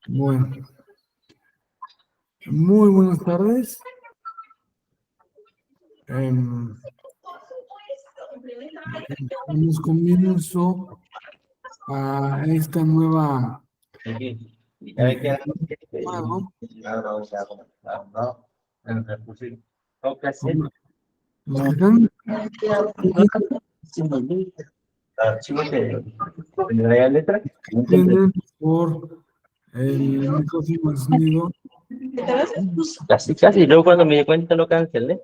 Bueno, muy buenas tardes. Damos comienzo a esta nueva eh, diplomado. Los que están tienen por el micrófono encendido. Casi, casi. Luego cuando me di cuenta lo cancelé.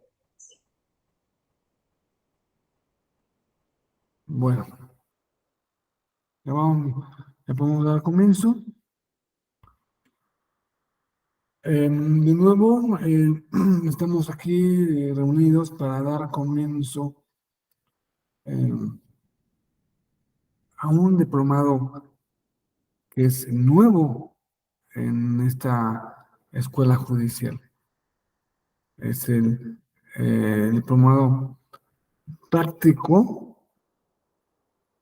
Bueno, ya podemos dar comienzo. De nuevo, estamos aquí reunidos para dar comienzo a un diplomado que es nuevo en esta escuela judicial. Es el diplomado práctico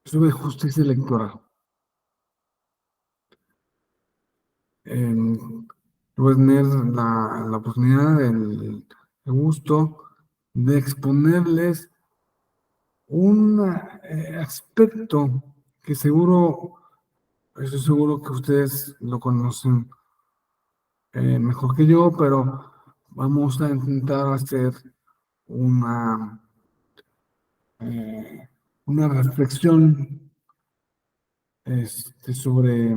sobre justicia electoral. Voy a tener la oportunidad, el gusto de exponerles un aspecto que estoy seguro que ustedes lo conocen mejor que yo, pero vamos a intentar hacer una, eh, una reflexión sobre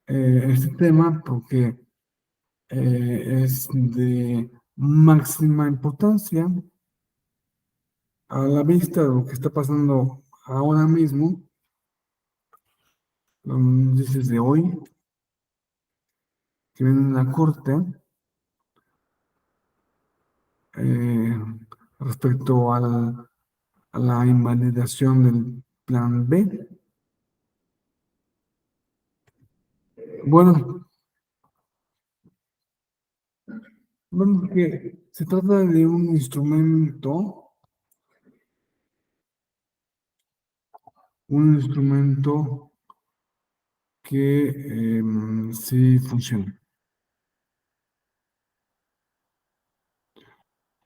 este tema, porque es de máxima importancia a la vista de lo que está pasando ahora mismo, los índices de hoy, que viene en la Corte, eh, respecto a la invalidación del Plan B. Bueno, que se trata de un instrumento que sí funciona.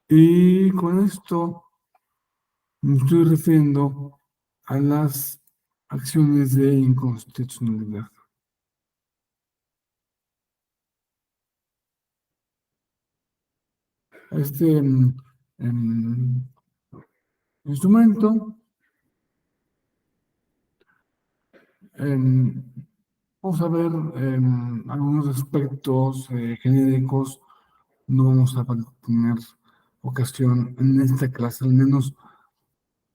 Y con esto me estoy refiriendo a las acciones de inconstitucionalidad. Este instrumento vamos a ver algunos aspectos genéricos. No vamos a tener ocasión en esta clase, al menos,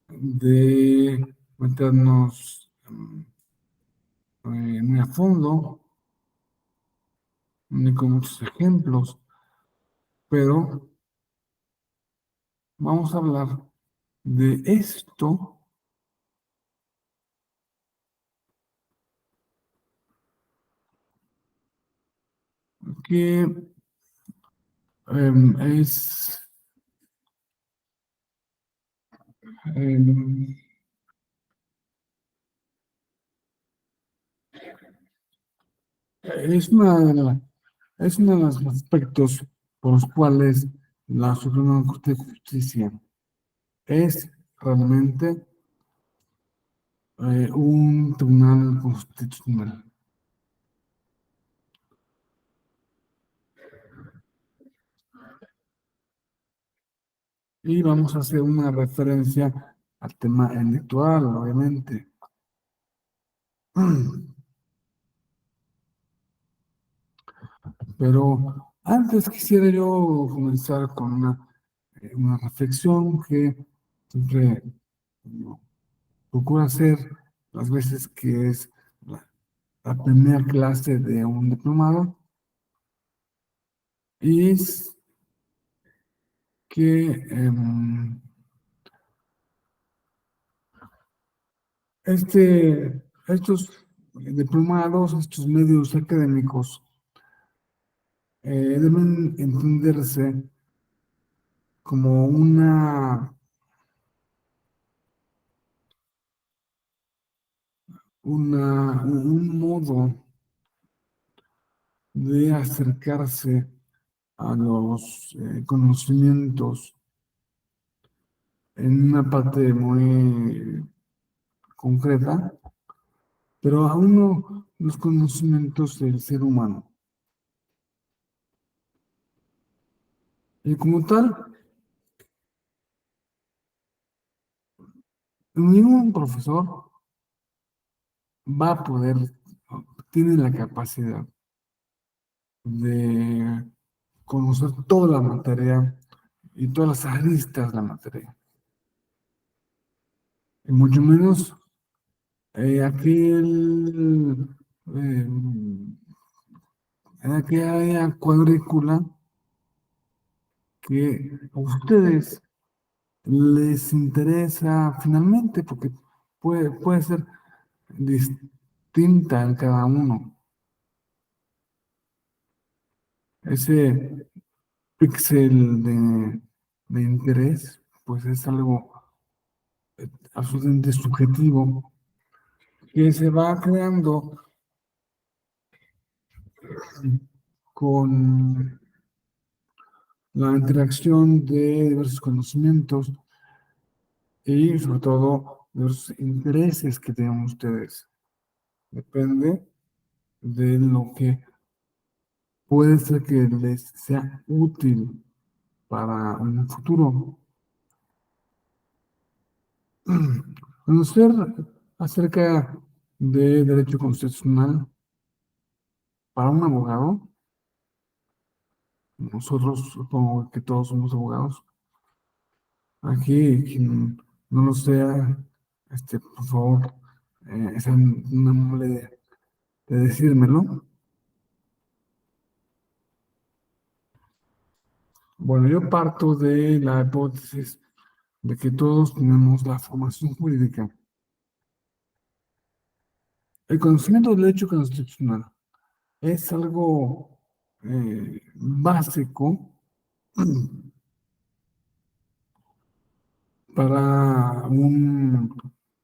de meternos muy a fondo, ni con muchos ejemplos, pero vamos a hablar de esto que es em, es es uno de los aspectos por los cuales la Suprema Corte de Justicia es realmente un tribunal constitucional. Y vamos a hacer una referencia al tema electoral, obviamente. Pero antes quisiera yo comenzar con una reflexión que siempre procuro hacer las veces que es la primera clase de un diplomado, y es que estos diplomados, estos medios académicos, deben entenderse como un modo de acercarse a los conocimientos en una parte muy concreta, pero a uno los conocimientos del ser humano. Y como tal, ningún profesor va a poder, tiene la capacidad de conocer toda la materia y todas las aristas de la materia. Y mucho menos aquel, aquella cuadrícula que a ustedes les interesa finalmente, porque puede ser distinta en cada uno. Ese píxel de interés, pues es algo absolutamente subjetivo que se va creando con la interacción de diversos conocimientos y sobre todo los intereses que tengan ustedes. Depende de lo que puede ser que les sea útil para un futuro. Conocer acerca de derecho constitucional para un abogado, nosotros supongo que todos somos abogados. Aquí, quien no lo sea, por favor, sea una amable de decírmelo. Bueno, yo parto de la hipótesis de que todos tenemos la formación jurídica. El conocimiento del derecho constitucional es algo básico para un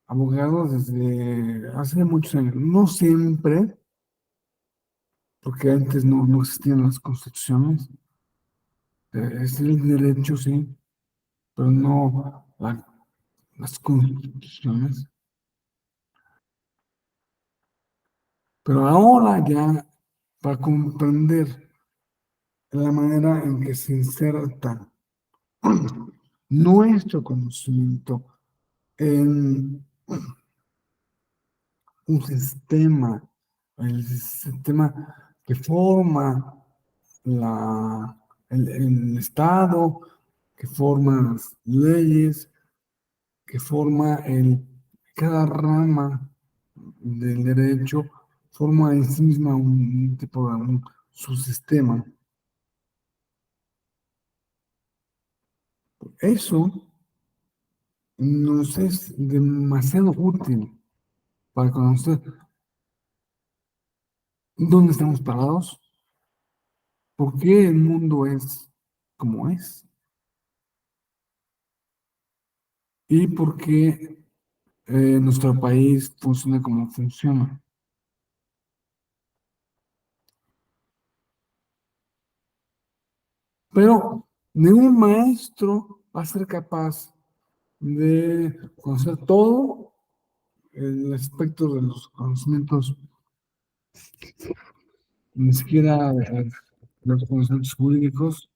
abogado desde hace muchos años. No siempre, porque antes no existían las constituciones. Es el derecho, sí, pero no las constituciones. Pero ahora ya, para comprender la manera en que se inserta nuestro conocimiento en un sistema, el sistema que forma el Estado, que forma las leyes, que forma cada rama del derecho, forma en sí misma un tipo de subsistema. Eso nos es demasiado útil para conocer dónde estamos parados, por qué el mundo es como es y por qué nuestro país funciona como funciona. Pero ningún maestro va a ser capaz de conocer todo el aspecto de los conocimientos, ni siquiera de los conocimientos jurídicos.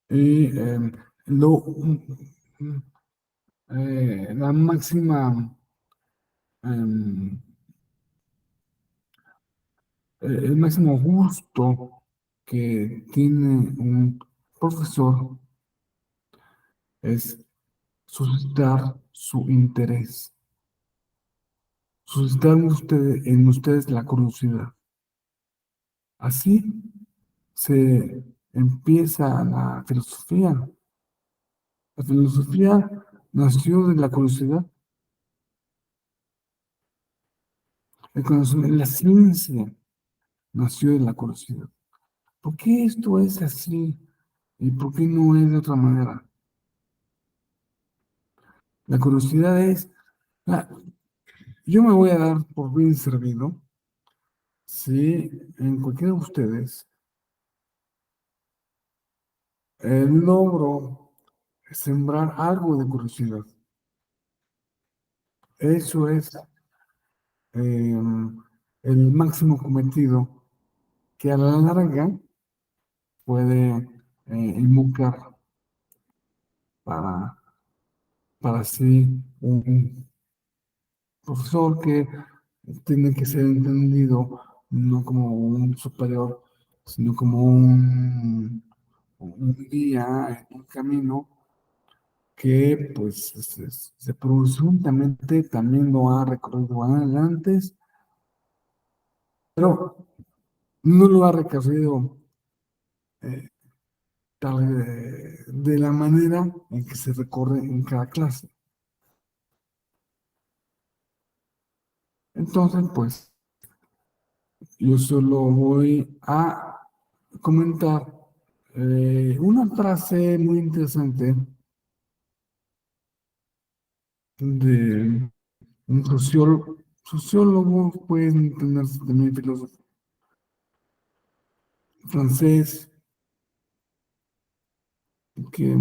Y lo, la máxima, em, el máximo gusto que tiene un profesor es suscitar su interés, suscitar en ustedes la curiosidad. Así se empieza la filosofía. La filosofía nació de la curiosidad, la ciencia nació de la curiosidad. ¿Por qué esto es así? ¿Y por qué no es de otra manera? La curiosidad es, ah, yo me voy a dar por bien servido si en cualquiera de ustedes logro sembrar algo de curiosidad. Eso es el máximo cometido que a la larga puede invocar para, para sí un profesor que tiene que ser entendido no como un superior, sino como un guía, un camino que pues presuntamente también lo ha recorrido antes, pero no lo ha recorrido eh, de la manera en que se recorre en cada clase. Entonces, pues yo solo voy a comentar una frase muy interesante de un sociólogo, pueden tener también filósofo francés, que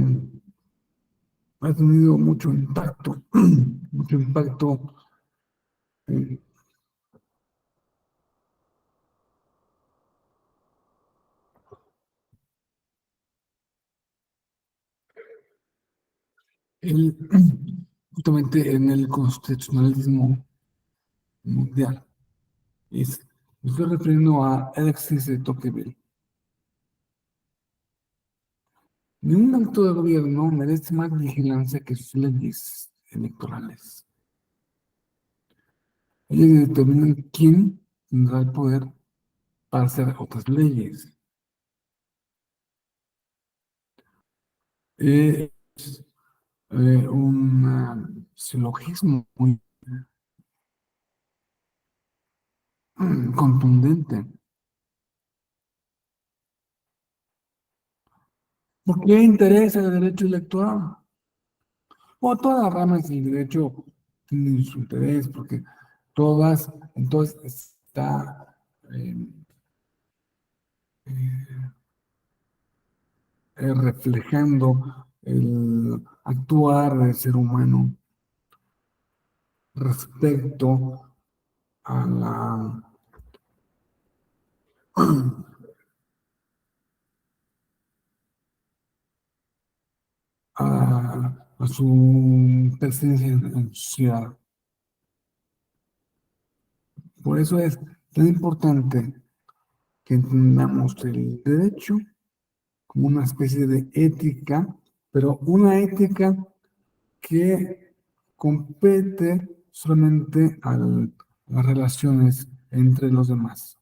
ha tenido mucho impacto en el, justamente en el constitucionalismo mundial. Me estoy refiriendo a Alexis de Tocqueville. Ningún acto de gobierno merece más vigilancia que sus leyes electorales. Ellas determinan quién tendrá el poder para hacer otras leyes. Es un silogismo muy contundente. ¿Por qué interesa el derecho electoral? O todas las ramas del derecho tienen su interés, porque todas, entonces está eh, eh, reflejando el actuar del ser humano respecto a a su presencia en sociedad. Por eso es tan importante que entendamos el derecho como una especie de ética, pero una ética que compete solamente a las relaciones entre los demás.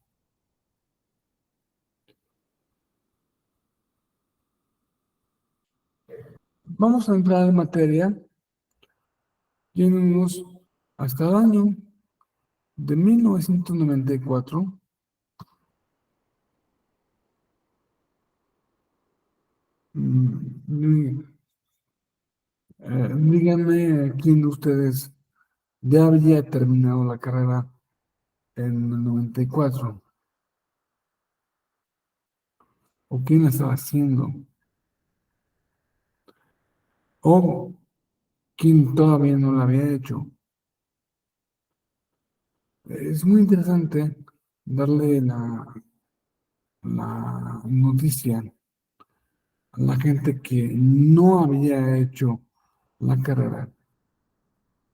Vamos a entrar en materia yéndonos hasta el año de 1994. Díganme quién de ustedes ya había terminado la carrera en el 94 o quién la estaba haciendo o quién todavía no la había hecho. Es muy interesante darle la noticia a la gente que no había hecho la carrera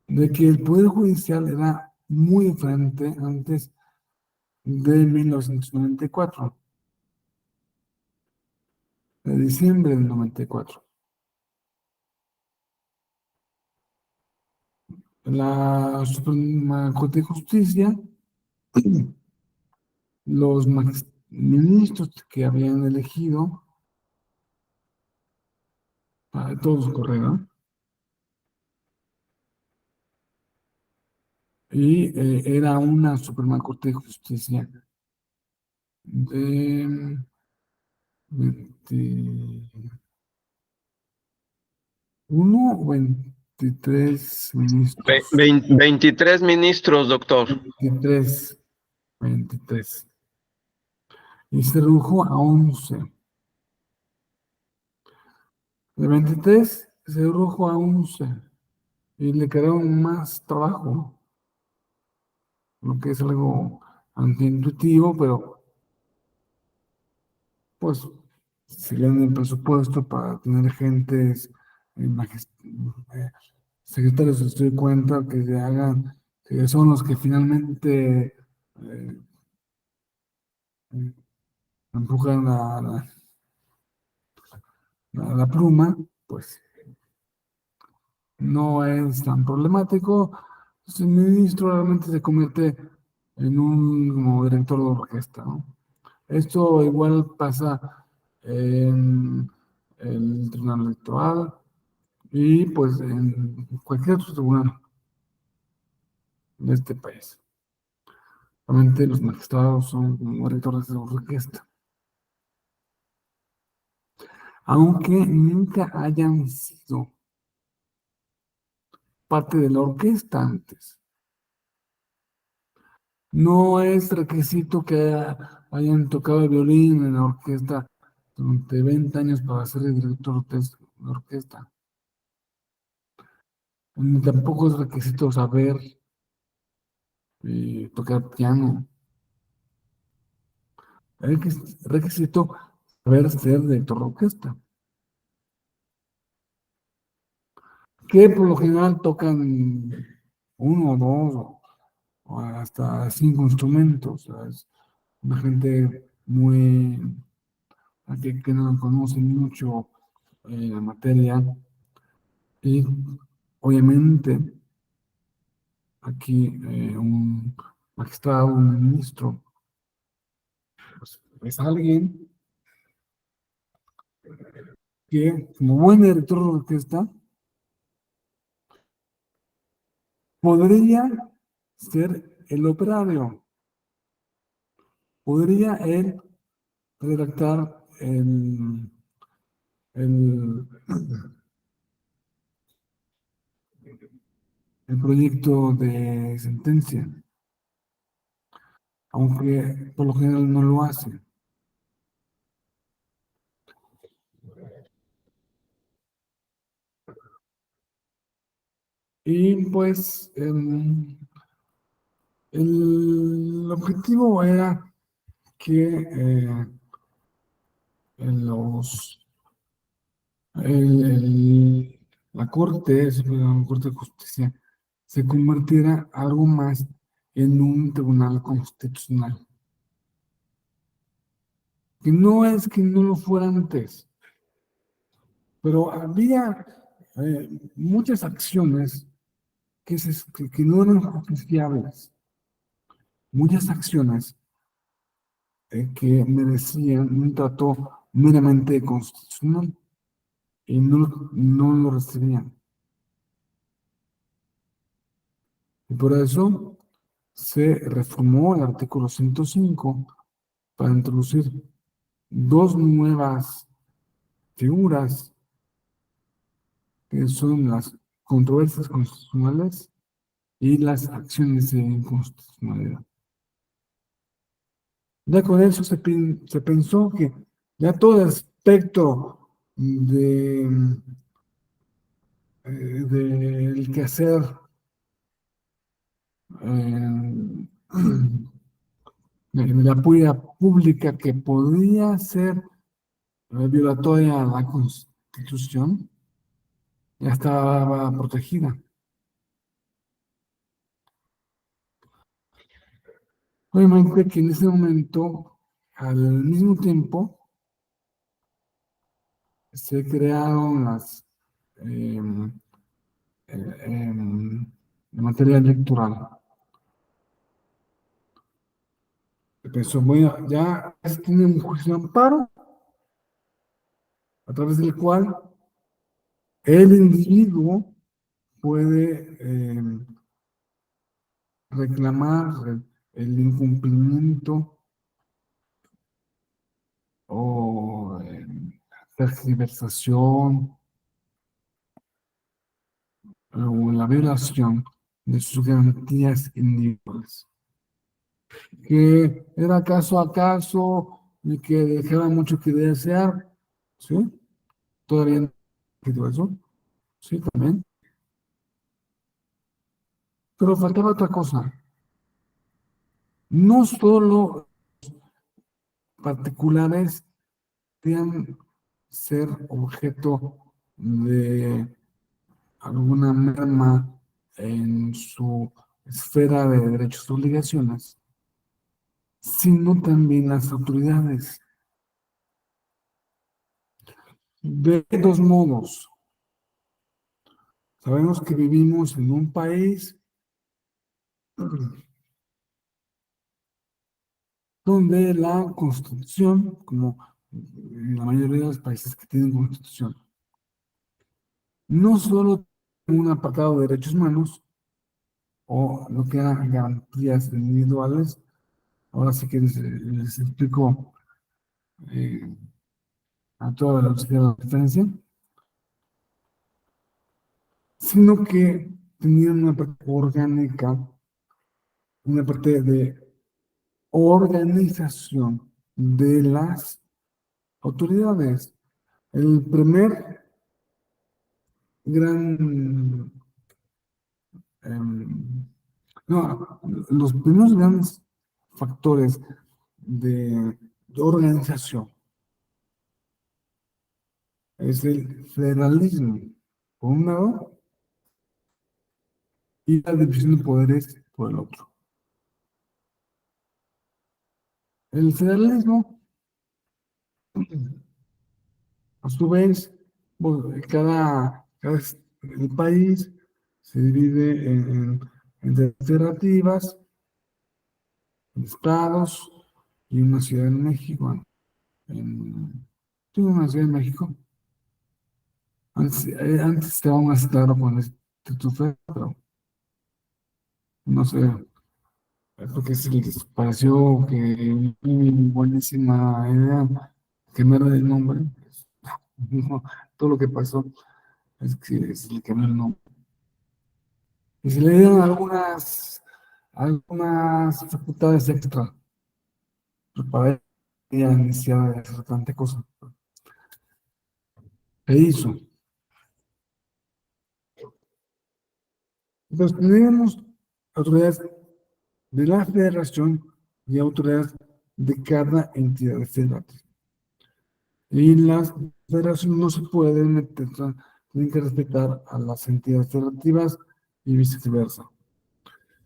de que el Poder Judicial era muy diferente antes de 1994, de diciembre del 94. La Suprema Corte de Justicia, los ministros que habían elegido, todos corrieron, y era una Suprema Corte de Justicia de 21 o 23 ministros. 23 ministros, doctor. 23, 23. Y se redujo a 11. De 23 se redujo a 11. Y le quedaron más trabajo, lo que es algo antiintuitivo, pero pues si le dan el presupuesto para tener gentes, secretarios de estoy cuenta que se hagan, que son los que finalmente eh, empujan la pluma, pues no es tan problemático. Entonces, el ministro realmente se convierte en un como director de orquesta, ¿no? Esto igual pasa en el Tribunal Electoral y pues en cualquier otro tribunal de este país. Realmente los magistrados son como directores de orquesta, aunque nunca hayan sido parte de la orquesta antes. No es requisito que hayan tocado el violín en la orquesta durante 20 años para ser el director de la orquesta. Ni tampoco es requisito saber tocar piano. Es requisito saber ser director de orquesta, que por lo general tocan uno o dos o hasta 5 instrumentos. O sea, es una gente muy que no conoce mucho la materia. Y obviamente aquí un magistrado, un ministro, pues, es alguien que, como buen director de orquesta, podría ser el operario, podría él redactar el, el proyecto de sentencia, aunque por lo general no lo hace. Y pues el objetivo era que en la Corte, Suprema Corte de Justicia, se convirtiera algo más en un tribunal constitucional. Que no es que no lo fuera antes, pero había muchas acciones que no eran justiciables, muchas acciones que merecían un trato meramente constitucional y no lo recibían. Y por eso se reformó el artículo 105 para introducir dos nuevas figuras que son las controversias constitucionales y las acciones de inconstitucionalidad. Ya con eso se pensó que ya todo el espectro del quehacer eh, de la puya pública que podría ser violatoria a la Constitución, ya estaba protegida. Obviamente que en ese momento, al mismo tiempo, se crearon las de materia electoral. Se pensó, bueno, ya se tiene un juicio de amparo a través del cual el individuo puede reclamar el incumplimiento o tergiversación o la violación de sus garantías individuales, que era caso a caso y que dejaba mucho que desear, ¿sí? Todavía no he escrito eso, sí, también. Pero faltaba otra cosa. No solo particulares debían ser objeto de alguna merma en su esfera de derechos y obligaciones, sino también las autoridades. De dos modos, sabemos que vivimos en un país donde la Constitución, como en la mayoría de los países que tienen Constitución, no solo tiene un apartado de derechos humanos o lo que eran garantías individuales, ahora sí que les explico a toda la velocidad la diferencia, sino que tenían una parte orgánica, una parte de organización de las autoridades. El primer gran, no, los primeros grandes factores de organización es el federalismo, por un lado, y la división de poderes por el otro. El federalismo, a su vez, pues, el país se divide en federativas, en estados y una ciudad de México. Sí, una ciudad de México. Antes estaba más claro con el Instituto Federal, pero no sé, porque se les pareció que buenísima idea cambiar el nombre. No, todo lo que pasó es que se le cambió el nombre. Y se le dieron algunas facultades extra para ya iniciar a hacer tanta cosa. Se hizo. Entonces, tenemos autoridades de la federación y autoridades de cada entidad federativa. Y las federaciones no se pueden meter, tienen que respetar a las entidades federativas y viceversa.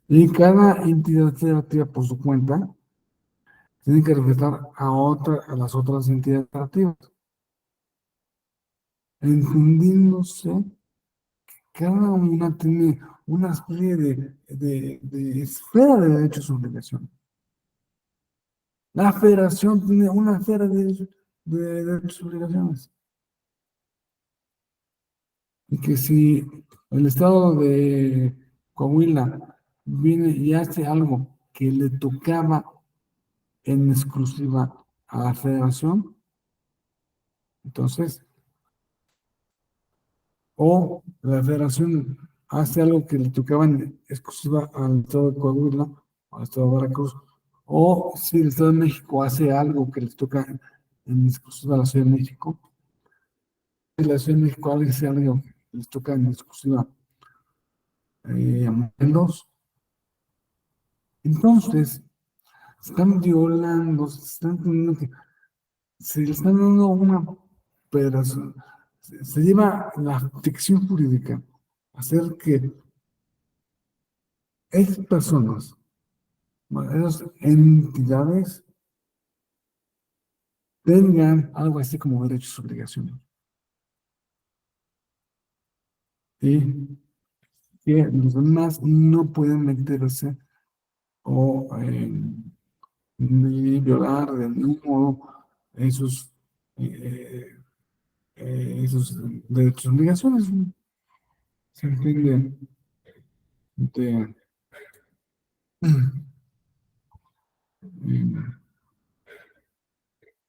Y cada entidad federativa por su cuenta tiene que respetar a las otras entidades federativas, entendiéndose cada una tiene una serie de esfera de derechos y obligaciones. La federación tiene una esfera de derechos y obligaciones. Y que si el estado de Coahuila viene y hace algo que le tocaba en exclusiva a la federación, entonces, o la federación hace algo que le tocaba en exclusiva al estado de Coahuila, al estado de Veracruz, o si el estado de México hace algo que le toca en exclusiva a la Ciudad de México, si la Ciudad de México hace algo que les toca en exclusiva a Morelos, entonces están violando, se le están dando una operación, se lleva la ficción jurídica a hacer que esas personas, bueno, esas entidades tengan algo así como derechos y obligaciones. Y que los demás no pueden meterse o ni violar de ningún modo esos, eh, esos derechos y obligaciones. Se entiende de,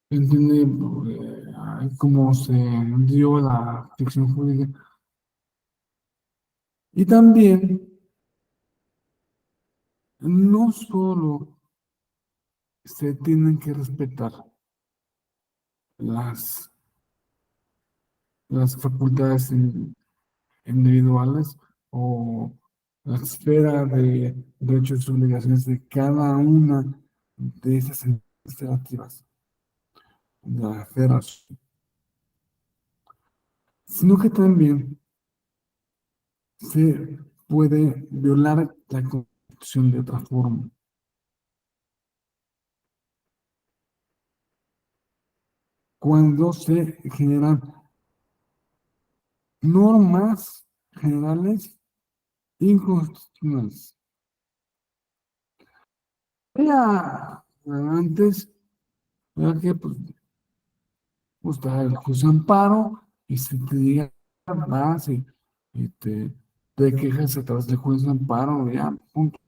entiende cómo se dio la ficción jurídica. Y también, no solo se tienen que respetar las, las facultades individuales o la esfera de derechos y obligaciones de cada una de esas iniciativas de la federación, sino que también se puede violar la Constitución de otra forma. Cuando se generan normas generales inconstitucionales. Ya antes, era que pues, está el juicio de amparo y si te llega más y te quejas a través del juicio de amparo, ya, punto.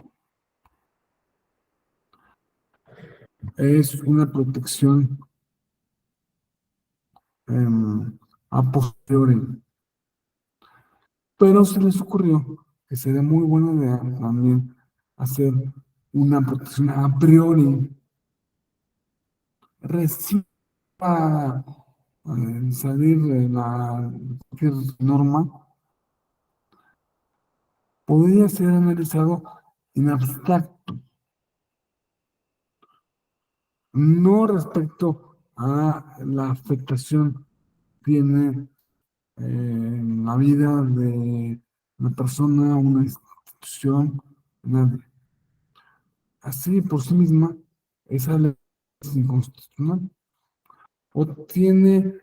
Es una protección a posteriori. Pero se les ocurrió que sería muy buena idea también hacer una protección a priori, recién para salir de cualquier norma, podría ser analizado en abstracto, no respecto a la afectación que tiene en la vida de una persona, una institución, nadie. Así por sí misma, esa ley es inconstitucional. O tiene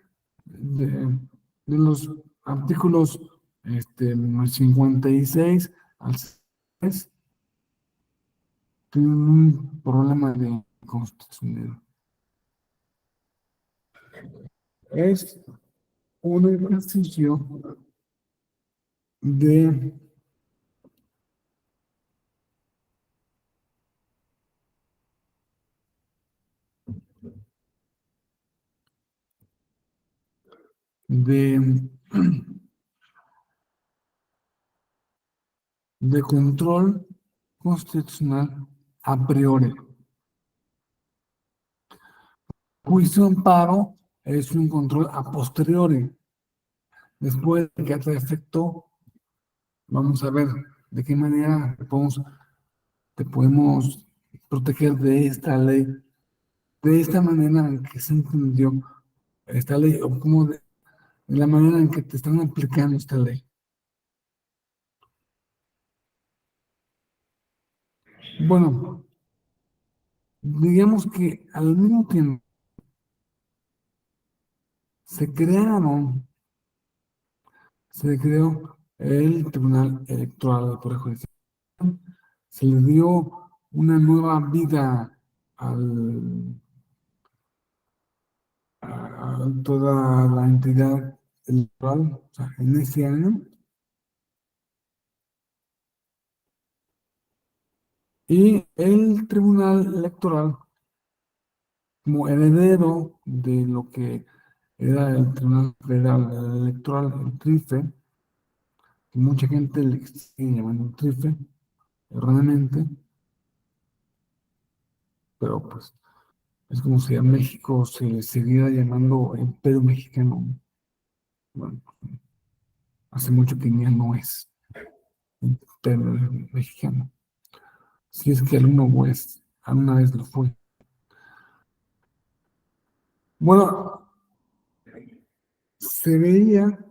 de los artículos 56 al 6, tienen un problema de constitucionalidad. Es un ejercicio de de, de control constitucional a priori. Juicio de amparo es un control a posteriori. Después de que hace efecto, vamos a ver de qué manera te podemos proteger de esta ley, de esta manera en que se entendió esta ley, o como de la manera en que te están aplicando esta ley. Bueno, digamos que al mismo tiempo se creó el Tribunal Electoral del Poder Judicial, se le dio una nueva vida a toda la entidad electoral, o sea, en ese año, y el Tribunal Electoral, como heredero de lo que era el Tribunal Federal Electoral, el TRIFE, que mucha gente le sigue llamando TRIFE, erróneamente, pero pues es como si a México se le siguiera llamando Imperio Mexicano. Bueno, hace mucho que ya no es Imperio Mexicano. Si es que alguna vez lo fue. Bueno, se veía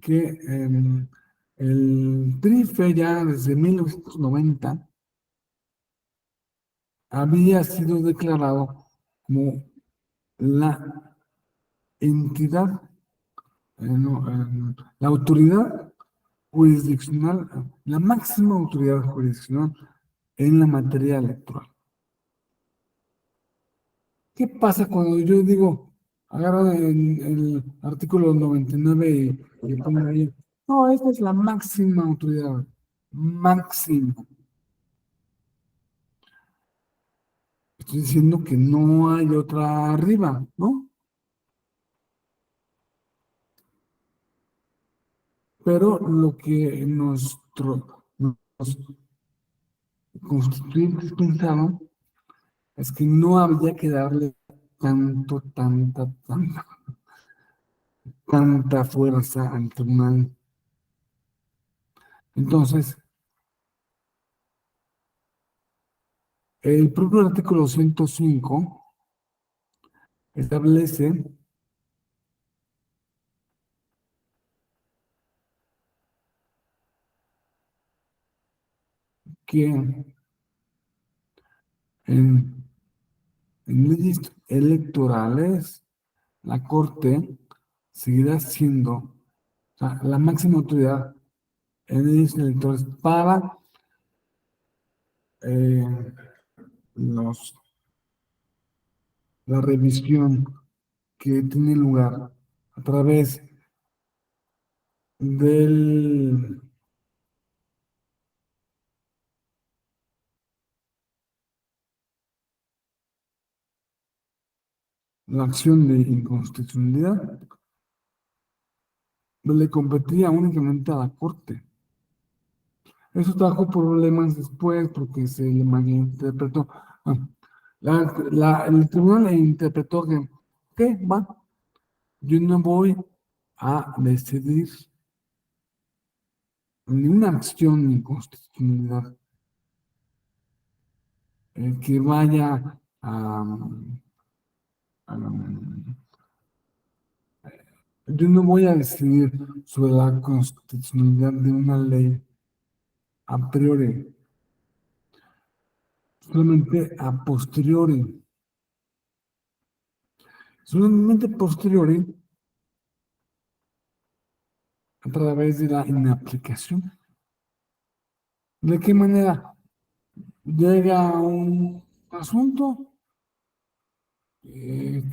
que el TRIFE ya desde 1990 había sido declarado como la entidad, no, la autoridad jurisdiccional, la máxima autoridad jurisdiccional en la materia electoral. ¿Qué pasa cuando yo digo, agarran el artículo 99 y ponen ahí, no, esta es la máxima autoridad, máxima? Estoy diciendo que no hay otra arriba, ¿no? Pero lo que nos constituyentes pensaron es que no había que darle tanta fuerza al tribunal. Entonces, el propio artículo 105 establece que en, en leyes electorales la Corte seguirá siendo, o sea, la máxima autoridad en leyes electorales para eh, los, la revisión que tiene lugar a través de la acción de inconstitucionalidad, le competía únicamente a la Corte. Eso trajo problemas después porque se le malinterpretó. Ah, el tribunal le interpretó que, ¿qué? Va, yo no voy a decidir ninguna acción de inconstitucionalidad que vaya a- yo no voy a decidir sobre la constitucionalidad de una ley a priori, solamente a posteriori. Solamente posteriori a través de la inaplicación. ¿De qué manera llega un asunto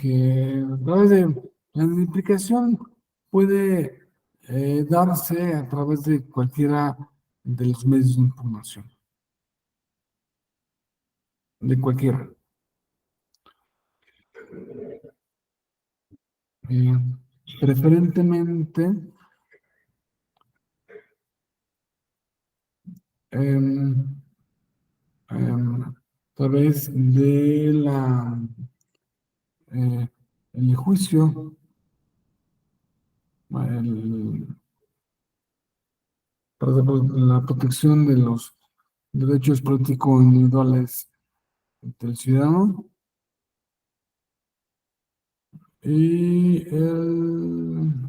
que a través de la inaplicación puede darse a través de cualquiera de los medios de información? De cualquiera. Eh, Preferentemente em, a través de eh, el juicio, el- la protección de los derechos políticos individuales del ciudadano y em,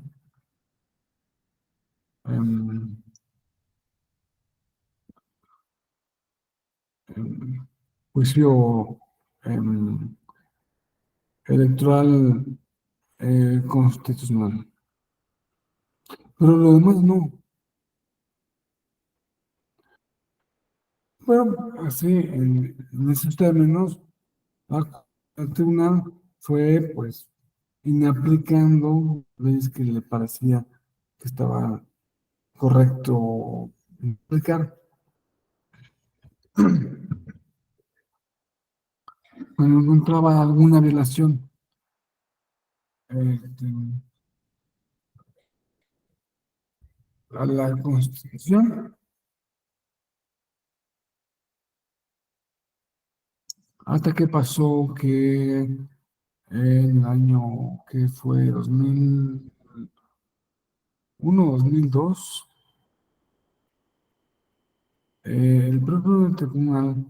em, juicio em, electoral constitucional. Pero lo demás no. Pero así, en esos términos, el tribunal fue pues inaplicando leyes que le parecía que estaba correcto aplicar. Cuando encontraba alguna violación este, a la Constitución, hasta que pasó que en el año que fue 2001, 2002, el propio tribunal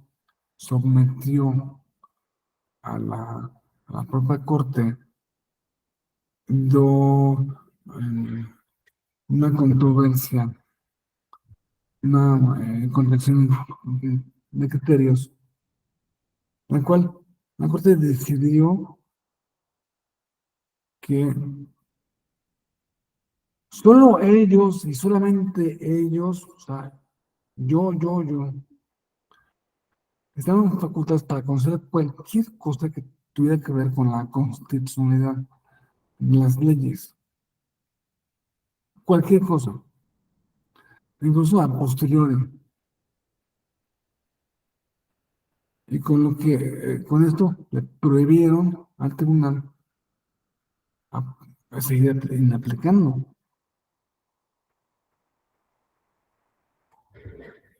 sometió a la propia corte eh, una controversia, una contención de criterios, la cual la corte decidió que solo ellos y solamente ellos, o sea, yo, estaban facultados para conocer cualquier cosa que tuviera que ver con la constitucionalidad de las leyes, cualquier cosa, incluso a posteriori. y con lo que, con esto le prohibieron al tribunal a, a seguir aplicando.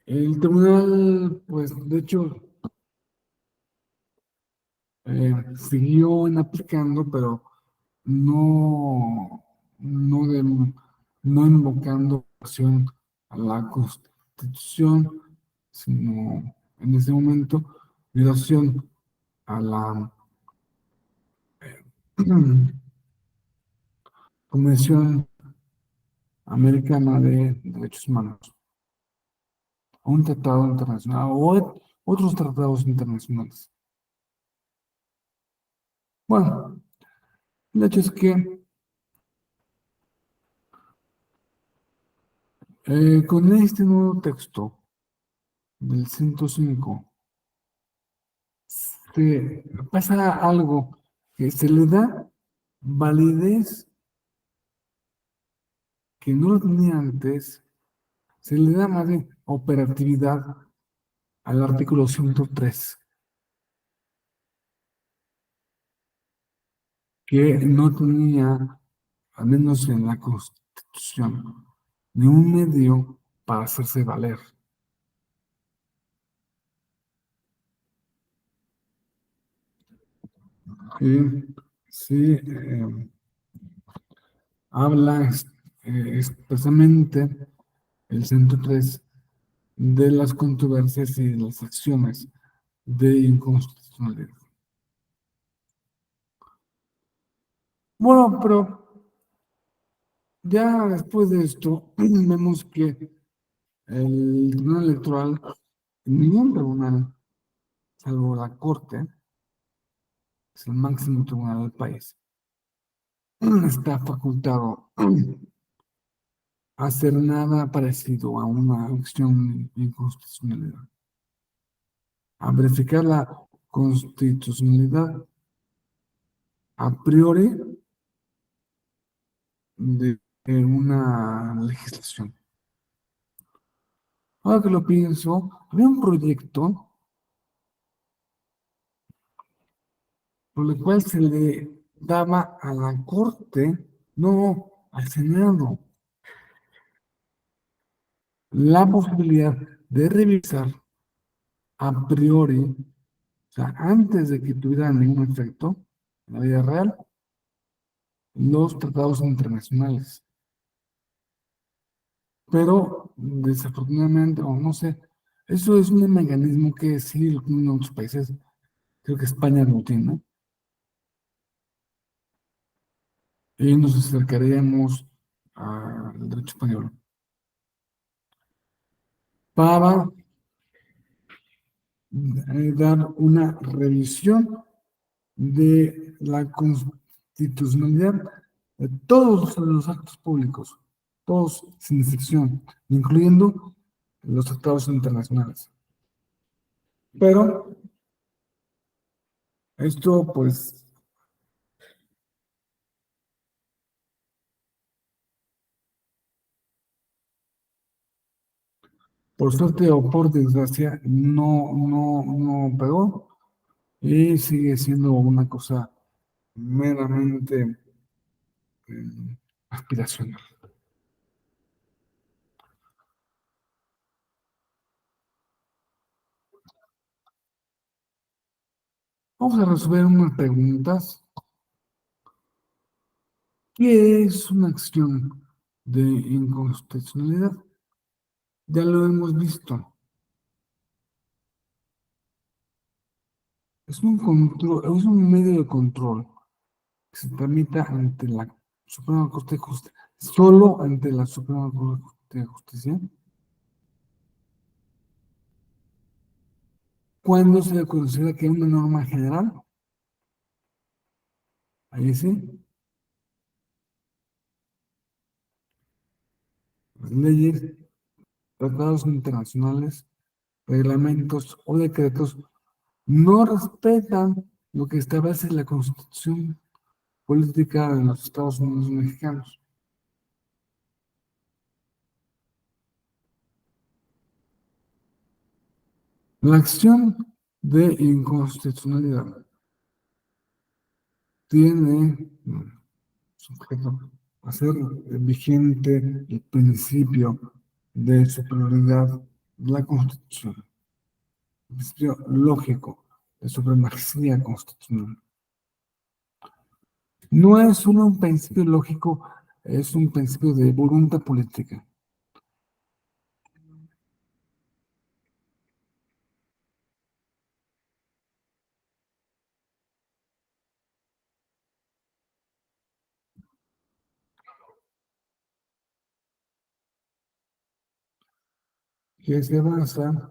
El tribunal, pues, de hecho, siguió aplicando, pero no, no, no invocando acción a la Constitución, sino en ese momento violación a la Convención Americana de Derechos Humanos, a un tratado internacional o otros tratados internacionales. Bueno, el hecho es que con este nuevo texto del 105 pasa algo que se le da validez que no lo tenía antes, se le da más de operatividad al artículo 103, que no tenía, al menos en la Constitución, ni un medio para hacerse valer. Y sí, habla expresamente el 103 de las controversias y de las acciones de inconstitucionalidad. Bueno, pero ya después de esto, vemos que el Tribunal Electoral, ningún tribunal, salvo la Corte, es el máximo tribunal del país, está facultado a hacer nada parecido a una acción de inconstitucionalidad, a verificar la constitucionalidad a priori de una legislación. Ahora que lo pienso, había un proyecto por el cual se le daba a la Corte, no al Senado, la posibilidad de revisar a priori, o sea, antes de que tuviera ningún efecto en la vida real, los tratados internacionales. Pero desafortunadamente, o no sé, eso es un mecanismo que sí lo tienen otros países, creo que España lo tiene, ¿no? Y nos acercaríamos al derecho español para dar una revisión de la constitucionalidad de todos los actos públicos, todos sin excepción, incluyendo los tratados internacionales. Pero esto, pues, por suerte o por desgracia, no pegó y sigue siendo una cosa meramente aspiracional. Vamos a resolver unas preguntas. ¿Qué es una acción de inconstitucionalidad? Ya lo hemos visto. Es un control, es un medio de control que se tramita ante la Suprema Corte de Justicia, solo ante la Suprema Corte de Justicia, cuando se le considera que una norma general, ahí sí, las leyes, tratados internacionales, reglamentos o decretos no respetan lo que establece la Constitución política de los Estados Unidos mexicanos. La acción de inconstitucionalidad. Tiene sujeto a ser vigente el principio de superioridad de la Constitución, el principio lógico de supremacía constitucional. No es solo un principio lógico, es un principio de voluntad política. Que se basa,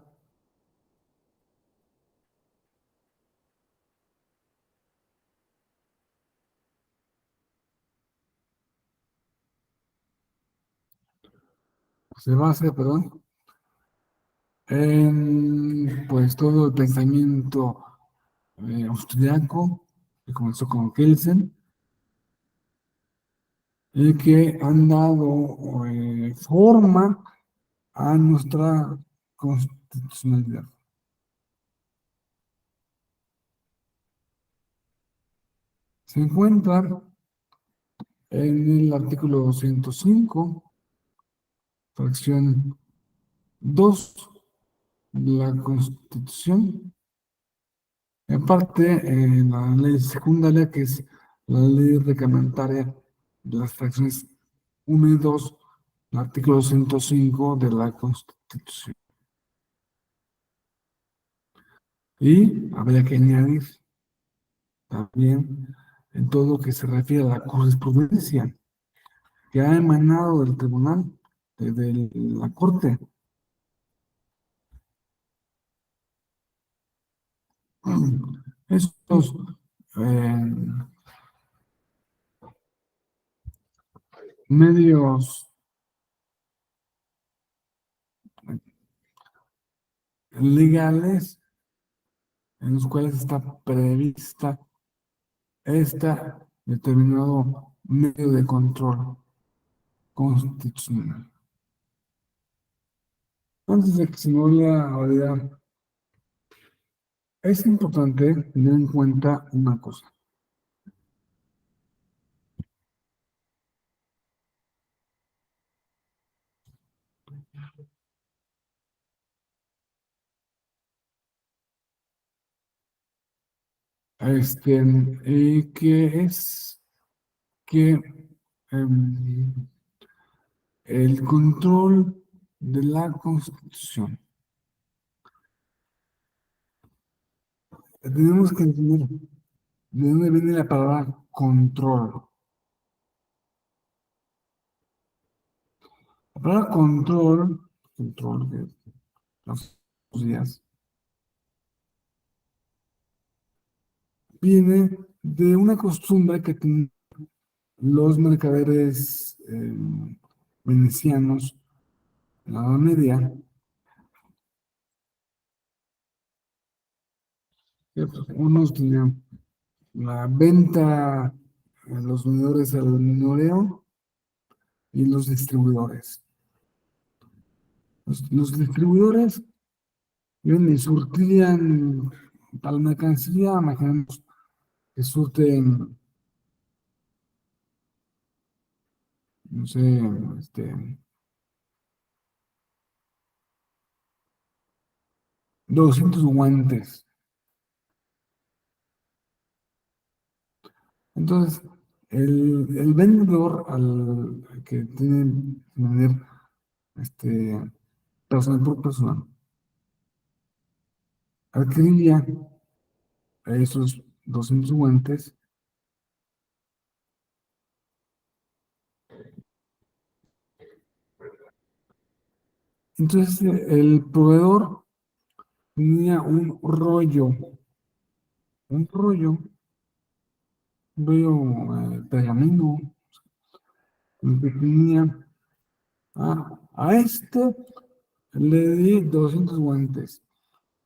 perdón, en pues todo el pensamiento austriaco que comenzó con Kelsen y que han dado forma a nuestra constitucionalidad. Se encuentra en el artículo 205, fracción 2 de la Constitución. Aparte, la ley secundaria, que es la ley reglamentaria de las fracciones 1 y 2, el artículo 205 de la Constitución. Y habría que añadir también en todo lo que se refiere a la jurisprudencia que ha emanado del tribunal, de la Corte. Estos medios legales en los cuales está prevista este determinado medio de control constitucional. Antes de que se me vaya a olvidar, es importante tener en cuenta una cosa. Y que es que el control de la Constitución. Tenemos que entender de dónde viene la palabra control. La palabra control de los días, viene de una costumbre que tienen los mercaderes venecianos en la Edad Media, que pues, unos tenían la venta a los vendedores al minoreo y los distribuidores. Los distribuidores iban y surtían tal mercancía, imaginemos que surten, no sé, 200 guantes. Entonces, el vendedor al que tiene que vender persona por persona, adquiriría esos 200 guantes. Entonces, el proveedor tenía un rollo pergamino, en que tenía, a este le di 200 guantes,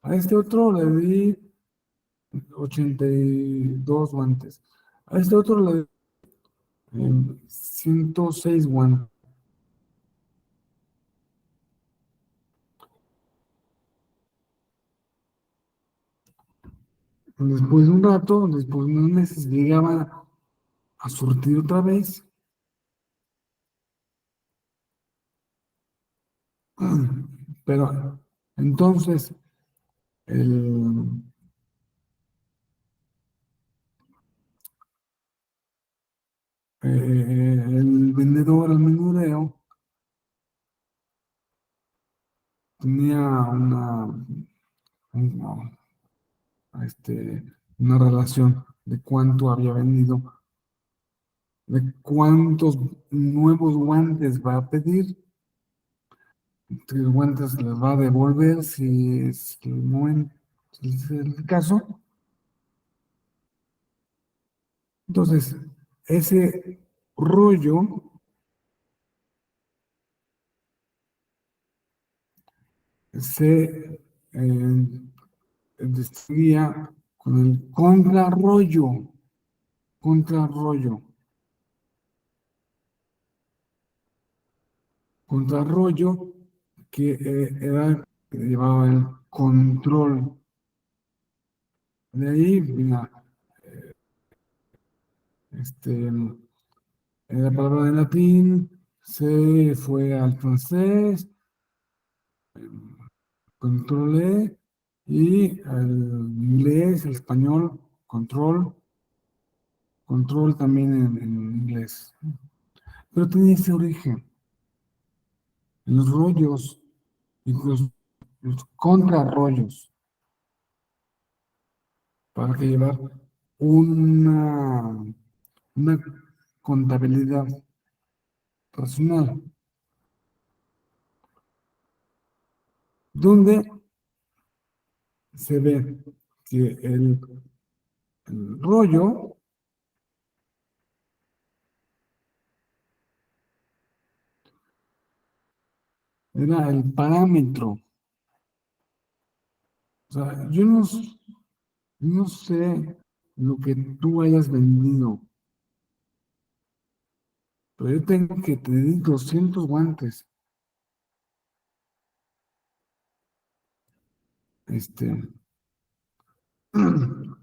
a este otro le di 82 guantes, a este otro le di 106 guantes. Después de un rato, después de unos meses, llegaban a surtir otra vez. Pero entonces el, el vendedor, el menudeo, tenía una, una relación de cuánto había vendido, de cuántos nuevos guantes va a pedir, qué guantes les va a devolver si es el momento, si es el caso. Entonces, ese rollo se distribuía con el contrarrollo, contrarrollo, contrarrollo que era que llevaba el control. De ahí, mira, la palabra de latín se fue al francés, controlé, y al inglés, el español, control, control también en inglés. Pero tenía ese origen, en los rollos y los contrarrollos, para que llevar una, una contabilidad racional, donde se ve que el rollo era el parámetro. O sea, yo no sé lo que tú hayas vendido, pero yo tengo que tener 200 guantes. Este,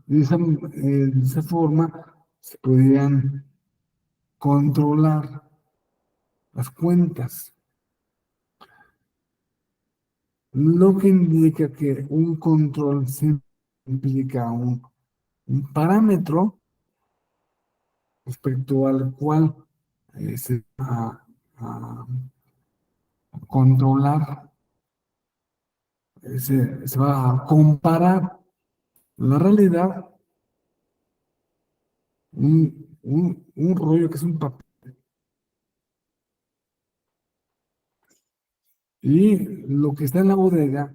de esa forma se podían controlar las cuentas, lo que indica que un control siempre implica un parámetro respecto al cual se va a controlar, se va a comparar la realidad, un rollo que es un papel, y lo que está en la bodega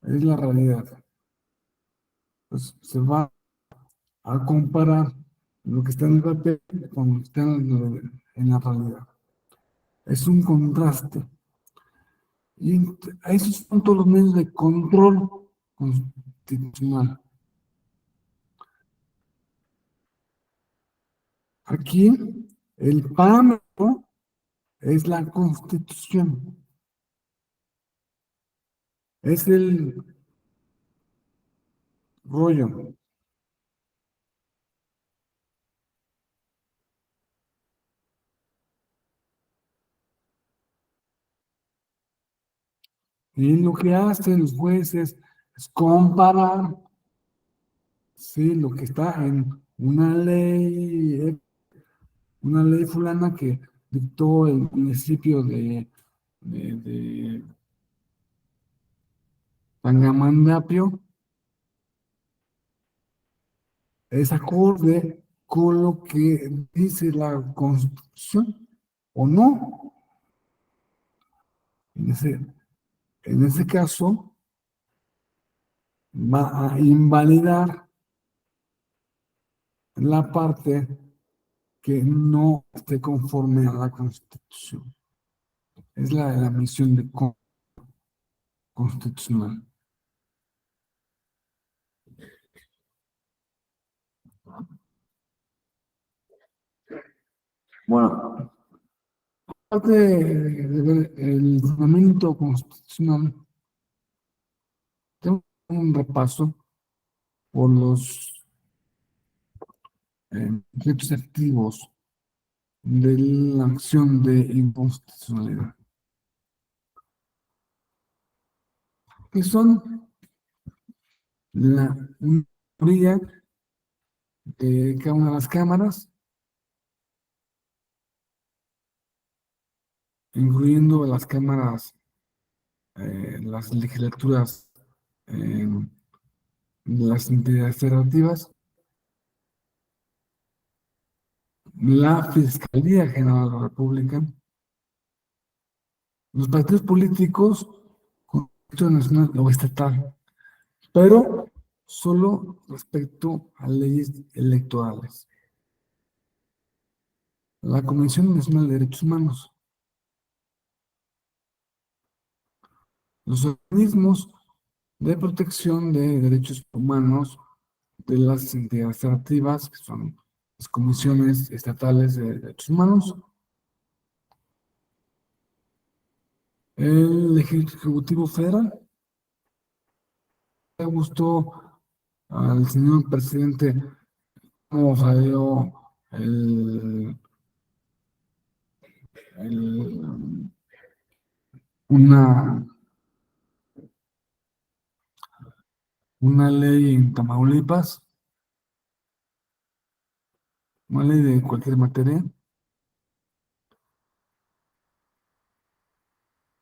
es la realidad. Pues se va a comparar lo que está en el papel con lo que está en la realidad. Es un contraste. Y esos son todos los medios de control constitucional. Aquí, el parámetro es la Constitución. Es el rollo. Y lo que hacen los jueces es comparar, sí, lo que está en una ley fulana que dictó el municipio de Tangamandapio, es acorde con lo que dice la Constitución o no. En ese caso, va a invalidar la parte que no esté conforme a la Constitución. Es la misión de constitucional. Bueno, parte del fundamento constitucional, tengo un repaso por los efectos activos de la acción de inconstitucionalidad, que son la mayoría de cada una de las cámaras, incluyendo las cámaras, las legislaturas, eh, las entidades federativas, la Fiscalía General de la República, los partidos políticos con constitución nacional o estatal, pero solo respecto a leyes electorales. La Comisión Nacional de Derechos Humanos, los organismos de protección de derechos humanos de las entidades federativas, que son las comisiones estatales de derechos humanos, el Ejecutivo Federal. Me gustó al señor presidente cómo salió el- una, una ley en Tamaulipas, una ley de cualquier materia.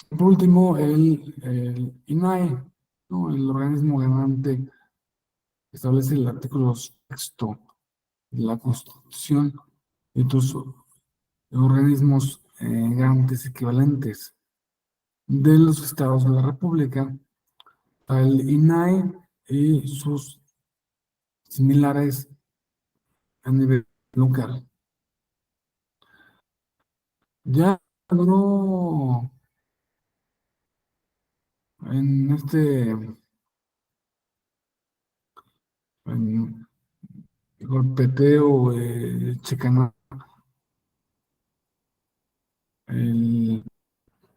Por último, el INAE, ¿no? El organismo garante, establece el artículo sexto de la Constitución y otros organismos garantes equivalentes de los estados de la República, al INAE y sus similares a nivel local. Ya logró en en golpeteo, chicana, el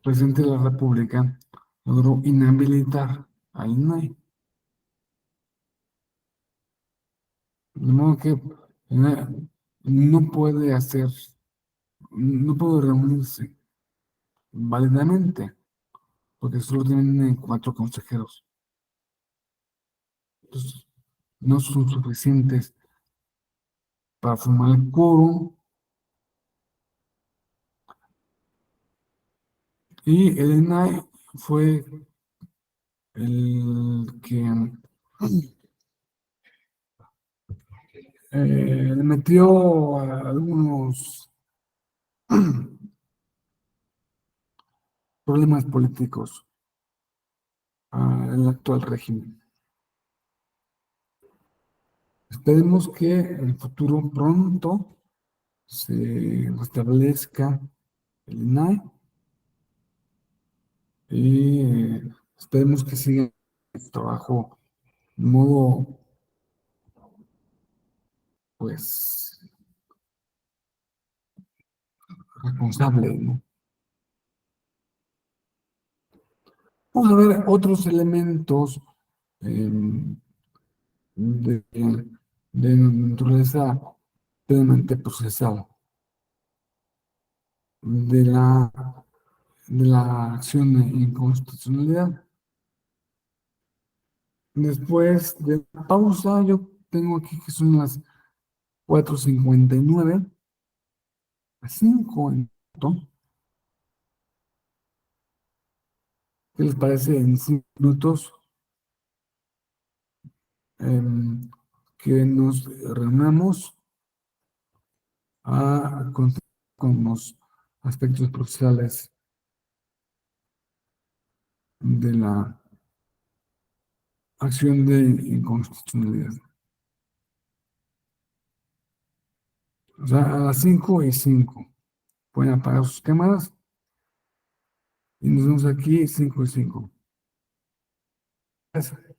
presidente de la República logró inhabilitar al INAI. De modo que no puede hacer, no puede reunirse válidamente, porque solo tienen 4 consejeros. Entonces, no son suficientes para formar el quórum. Y el INAI fue el que le metió a algunos problemas políticos al actual régimen. Esperemos que en el futuro pronto se restablezca el INAI y esperemos que siga el trabajo de modo, pues, responsable, ¿no? Vamos a ver otros elementos de, de naturaleza plenamente procesal de la acción de inconstitucionalidad. Después de la pausa, yo tengo aquí que son las 4:59, a 5 en punto. ¿Qué les parece en 5 minutos que nos reunamos a continuar con los aspectos procesales de la acción de inconstitucionalidad? O sea, a las 5:05 pueden apagar sus cámaras y nos vemos aquí 5:05. Gracias.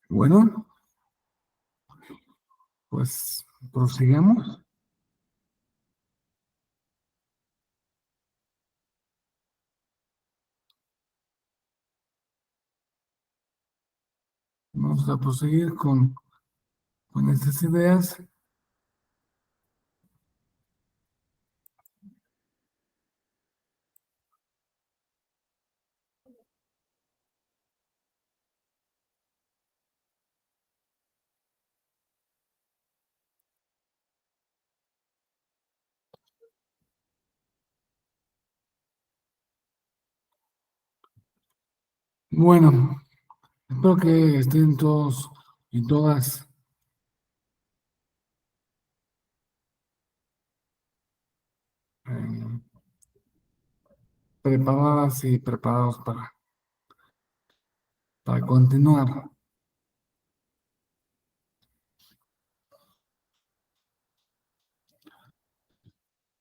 Bueno, pues prosigamos. Vamos a proseguir con estas ideas. Bueno, espero que estén todos y todas eh, preparadas y preparados para continuar.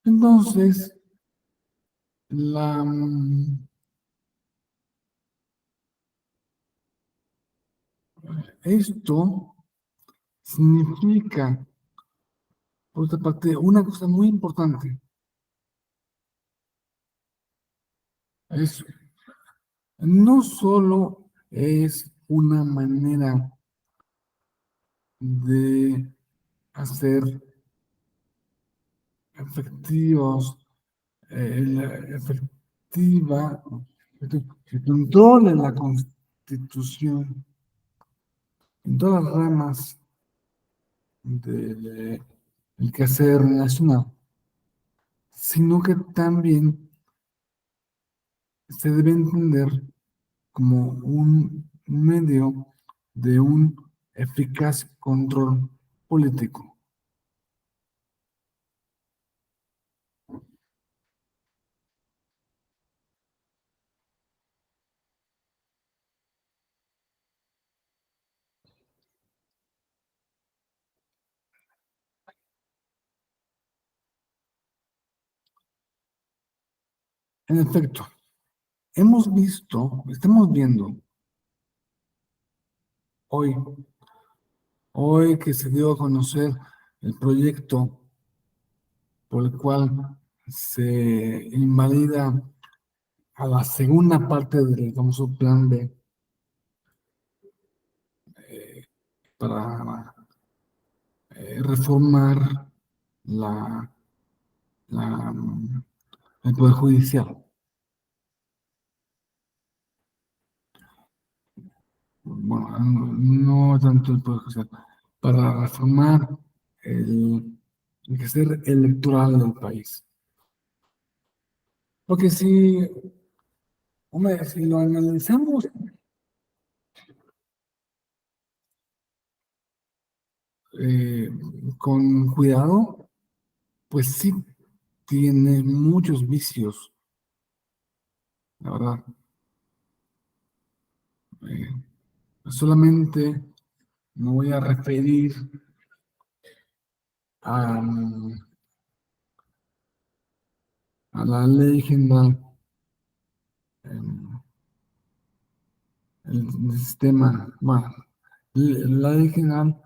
Entonces, la, esto significa, por otra parte, una cosa muy importante. Es, no solo es una manera de hacer efectivos, efectiva, que controle la Constitución en todas las ramas del quehacer nacional, sino que también se debe entender como un medio de un eficaz control político. En efecto, estamos viendo hoy, hoy que se dio a conocer el proyecto por el cual se invalida a la segunda parte del famoso plan B para reformar la, la, el Poder Judicial. Bueno, no tanto el Poder Judicial, para reformar el quehacer electoral del país. Porque si, hombre, si lo analizamos eh, con cuidado, pues sí tiene muchos vicios, la verdad. Eh, Solamente me voy a referir a, a la ley general, el sistema, bueno, la ley general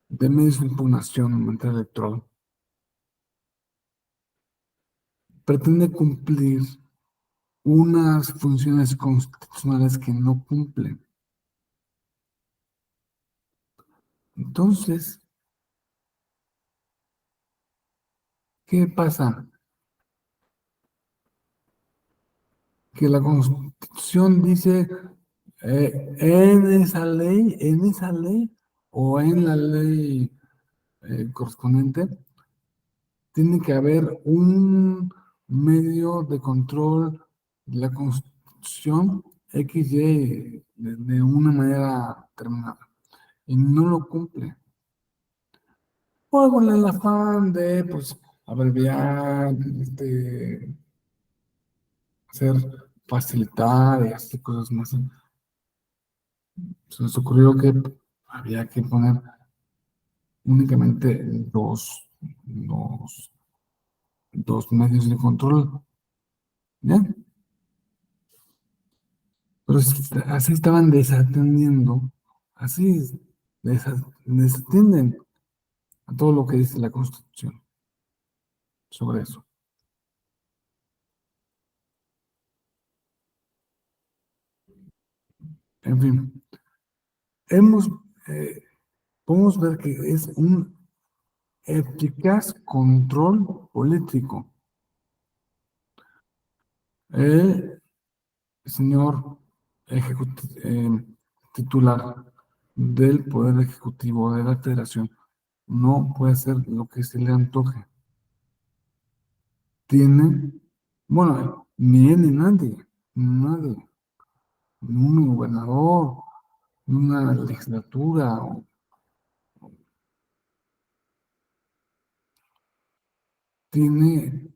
de medios de impugnación en materia electoral pretende cumplir unas funciones constitucionales que no cumplen. Entonces, ¿qué pasa? Que la Constitución dice en esa ley o en la ley correspondiente, tiene que haber un medio de control de la Constitución XY de una manera determinada y no lo cumple. O con el afán de, pues, abreviar, hacer, facilitar y hacer cosas más. Se nos ocurrió que había que poner únicamente dos medios de control, ¿ya? Pero así estaban desatendiendo, así desatienden a todo lo que dice la Constitución sobre eso. En fin, hemos, eh, podemos ver que es un eficaz control político. El señor titular del Poder Ejecutivo de la Federación no puede hacer lo que se le antoje. Tiene, bueno, ni él ni nadie en un gobernador, en una legislatura, tiene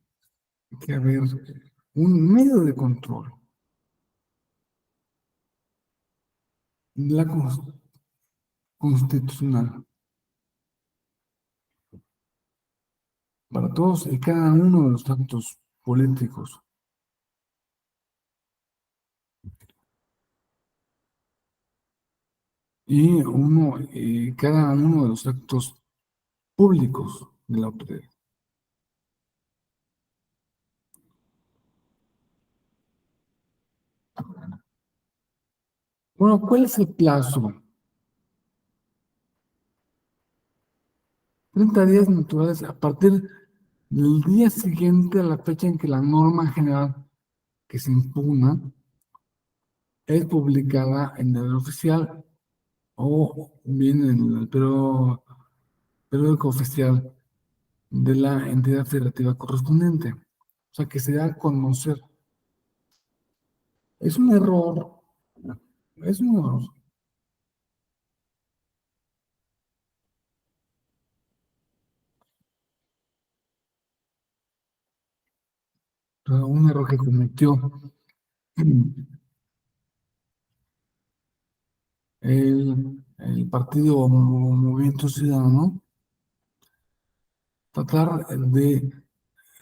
que haber un medio de control. La constitucional para todos y cada uno de los actos políticos. Y cada uno de los actos públicos de la autoridad. Bueno, ¿cuál es el plazo? 30 días naturales a partir del día siguiente a la fecha en que la norma general que se impugna es publicada en el oficial o bien en el periódico oficial de la entidad federativa correspondiente. O sea, que se da a conocer. Es un error. Es un error. O sea, un error que cometió el partido o Movimiento Ciudadano, tratar de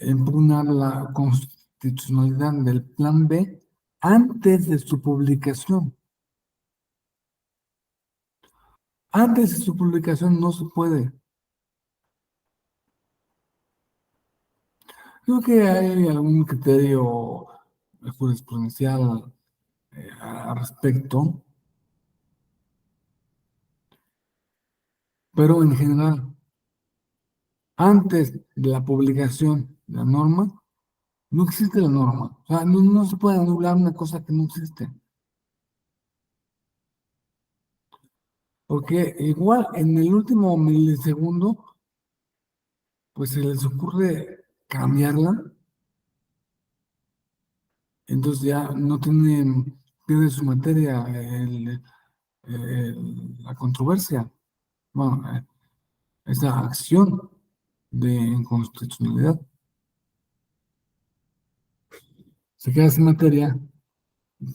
impugnar la constitucionalidad del Plan B antes de su publicación. Antes de su publicación no se puede. Creo que hay algún criterio jurisprudencial al respecto, pero en general, antes de la publicación de la norma, no existe la norma. O sea, no se puede anular una cosa que no existe. Porque igual en el último milisegundo, pues se les ocurre cambiarla, entonces ya no tienen, pierde su materia la controversia, bueno, esa acción de inconstitucionalidad. Se queda sin materia,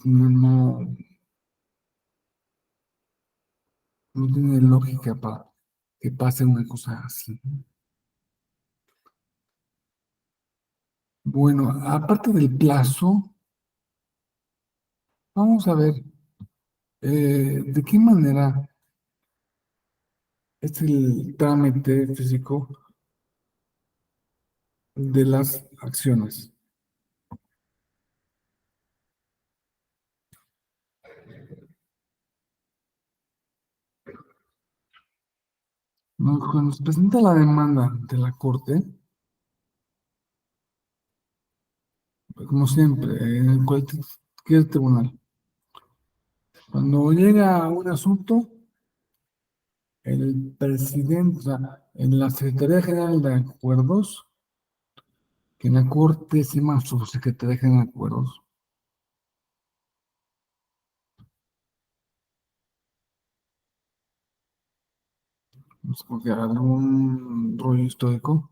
no, no tiene lógica para que pase una cosa así. Bueno, aparte del plazo, vamos a ver de qué manera es el trámite físico de las acciones. Cuando se presenta la demanda de la Corte, como siempre, en cualquier tribunal, cuando llega un asunto, el presidente, o sea, en la Secretaría General de Acuerdos, que en la Corte se llama Subsecretaría General de Acuerdos, no sé, porque algún rollo histórico,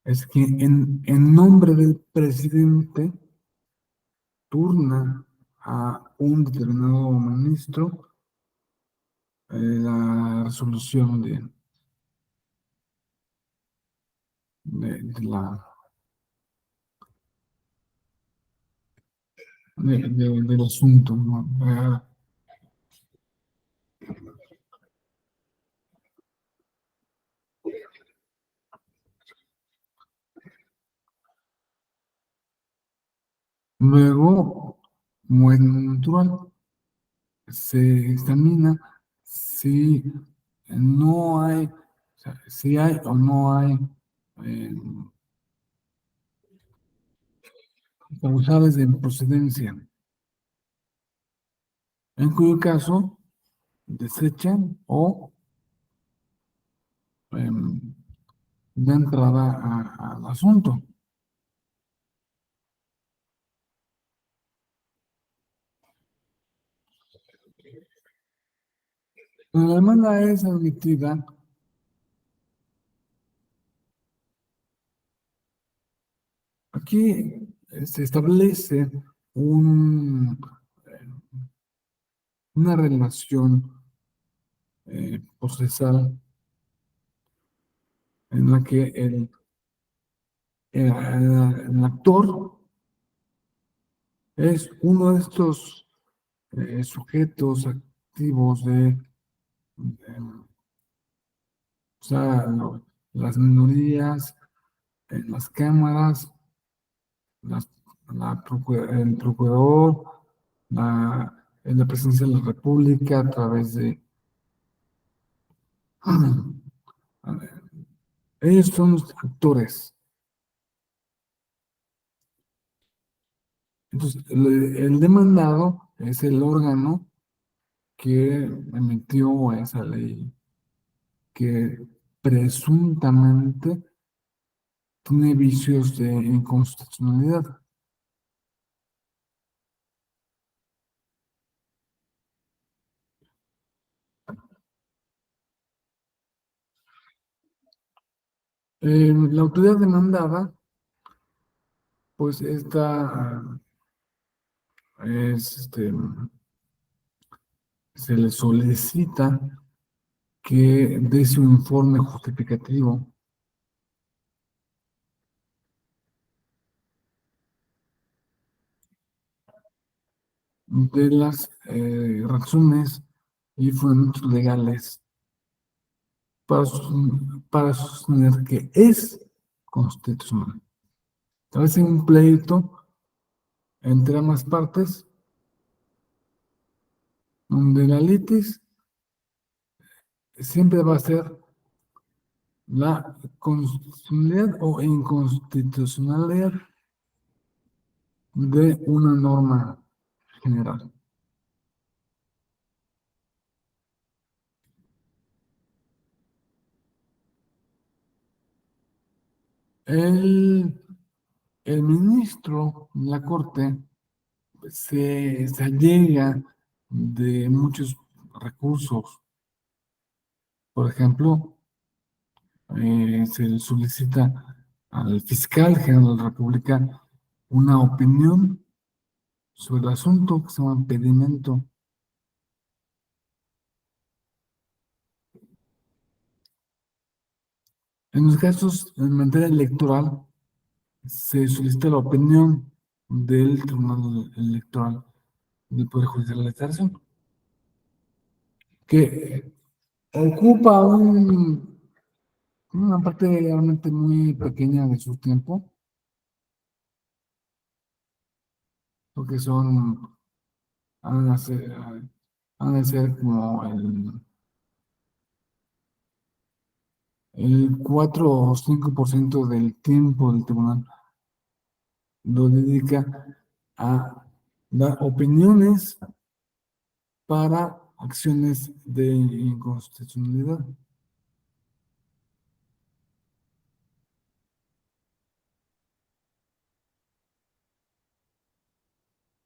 es que en nombre del presidente turna a un determinado ministro la resolución de la, del asunto, ¿no? Luego, como es natural, se examina si no hay, o sea, si hay o no hay eh, causales de improcedencia, en cuyo caso desechan o da entrada al asunto. Cuando la demanda es admitida, aquí se establece un, una relación procesal en la que el actor es uno de estos sujetos activos o sea, las minorías, las cámaras, las- el procurador, en la presidencia de la República a través de... Ellos son los actores. Entonces, el demandado es el órgano que emitió esa ley que presuntamente tiene vicios de inconstitucionalidad. La autoridad demandada, pues esta es, se le solicita que dé su informe justificativo de las razones y fundamentos legales para sostener que es constitucional. Tal vez en un pleito entre ambas partes, donde la litis siempre va a ser la constitucionalidad o inconstitucionalidad de una norma general. El, el ministro de la Corte se allega de muchos recursos. Por ejemplo, se le solicita al fiscal general de la República una opinión sobre el asunto que se llama impedimento. En los casos en materia electoral, se solicita la opinión del Tribunal Electoral del Poder Judicial de la Federación, que ocupa una parte realmente muy pequeña de su tiempo, porque han de ser, han de ser como el 4 o 5% del tiempo del tribunal lo dedica a dar opiniones para acciones de inconstitucionalidad.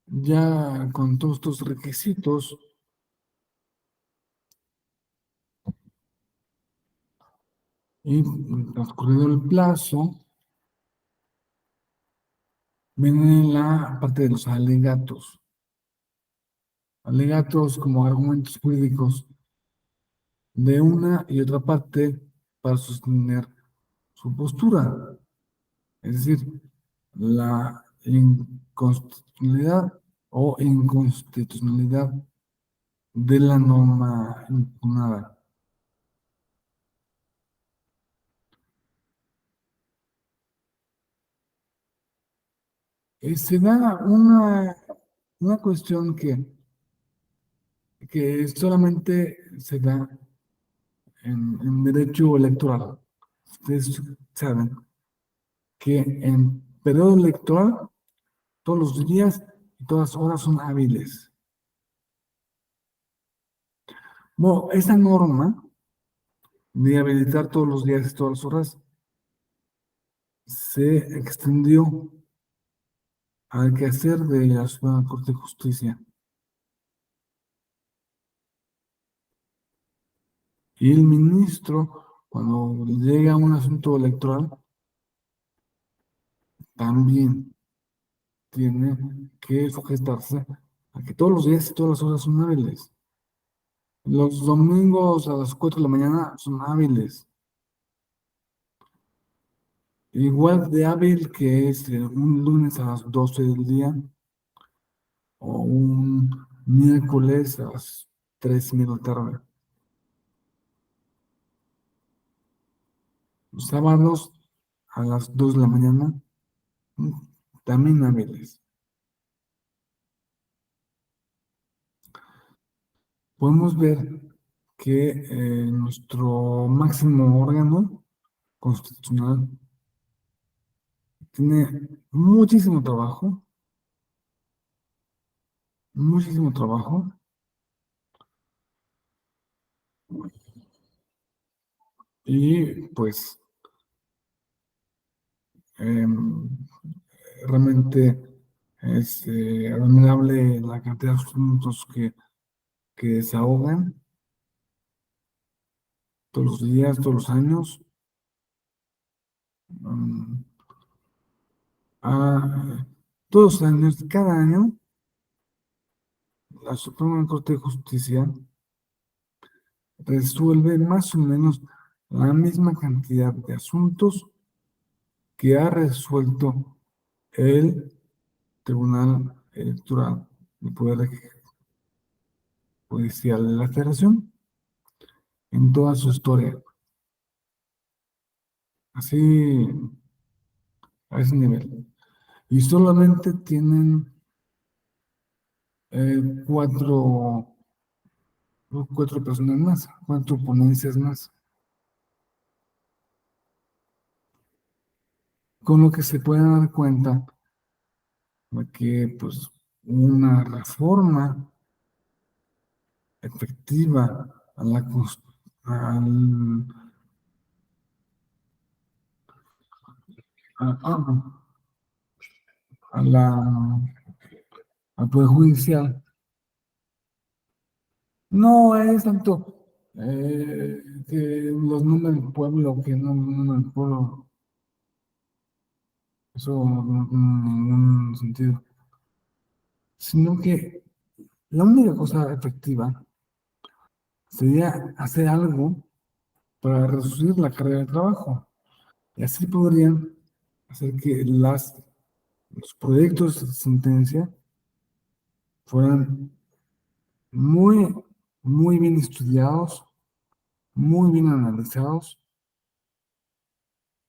Ya con todos estos requisitos y transcurrido el plazo, viene la parte de los alegatos. Alegatos como argumentos jurídicos de una y otra parte para sostener su postura. Es decir, la inconstitucionalidad o inconstitucionalidad de la norma impugnada. Se da una cuestión que solamente se da en derecho electoral. Ustedes saben que en periodo electoral todos los días y todas horas son hábiles. Bueno, esa norma de habilitar todos los días y todas las horas se extendió al quehacer de la Suprema Corte de Justicia. Y el ministro, cuando llega un asunto electoral, también tiene que sujetarse a que todos los días y todas las horas son hábiles. Los domingos a las 4 de la mañana son hábiles. Igual de hábil que es un lunes a las 12 del día o un miércoles a las 3:30 de la tarde. Los sábados a las 2 de la mañana, mm, también hábiles. Podemos ver que nuestro máximo órgano constitucional tiene muchísimo trabajo, y pues em, realmente es admirable la cantidad de asuntos que desahogan todos los días, todos los años. mm, ah, Todos los años, cada año, la Suprema Corte de Justicia resuelve más o menos la misma cantidad de asuntos que ha resuelto el Tribunal Electoral del Poder Judicial de la Federación en toda su historia. Así, a ese nivel. Y solamente tienen eh, cuatro, cuatro personas más, cuatro ponencias más. Con lo que se puede dar cuenta de que pues una reforma efectiva a la, al, a, a la, al Poder Judicial no es tanto que los nombres del pueblo, que no los nombres del pueblo, eso no tiene ningún sentido, sino que la única cosa efectiva sería hacer algo para reducir la carga de trabajo. Y así podrían hacer que los proyectos de sentencia fueran muy, muy bien estudiados, muy bien analizados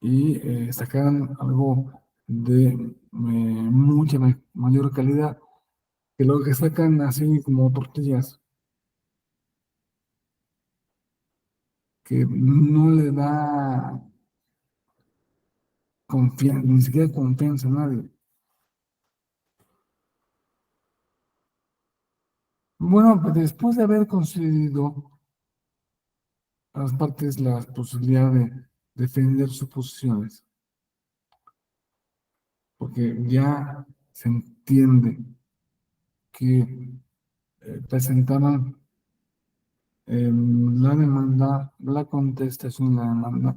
y sacaran algo de mucha mayor calidad que lo que sacan así como tortillas, que no le da confianza, ni siquiera confianza a nadie. Bueno, pues después de haber conseguido a las partes la posibilidad de defender sus posiciones, porque ya se entiende que presentaban la demanda, la contestación de la demanda,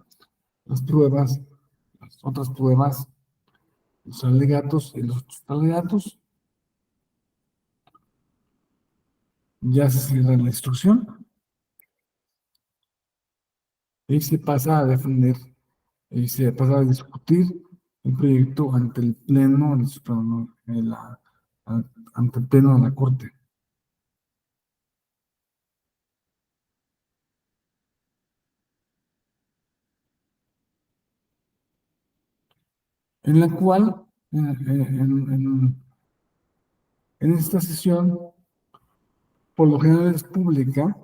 las pruebas, las otras pruebas, los alegatos y los alegatos, ya se cierra la instrucción y se pasa a defender y se pasa a discutir el proyecto ante el Pleno, ante el Pleno de la Corte, en la cual, en esta sesión, por lo general es pública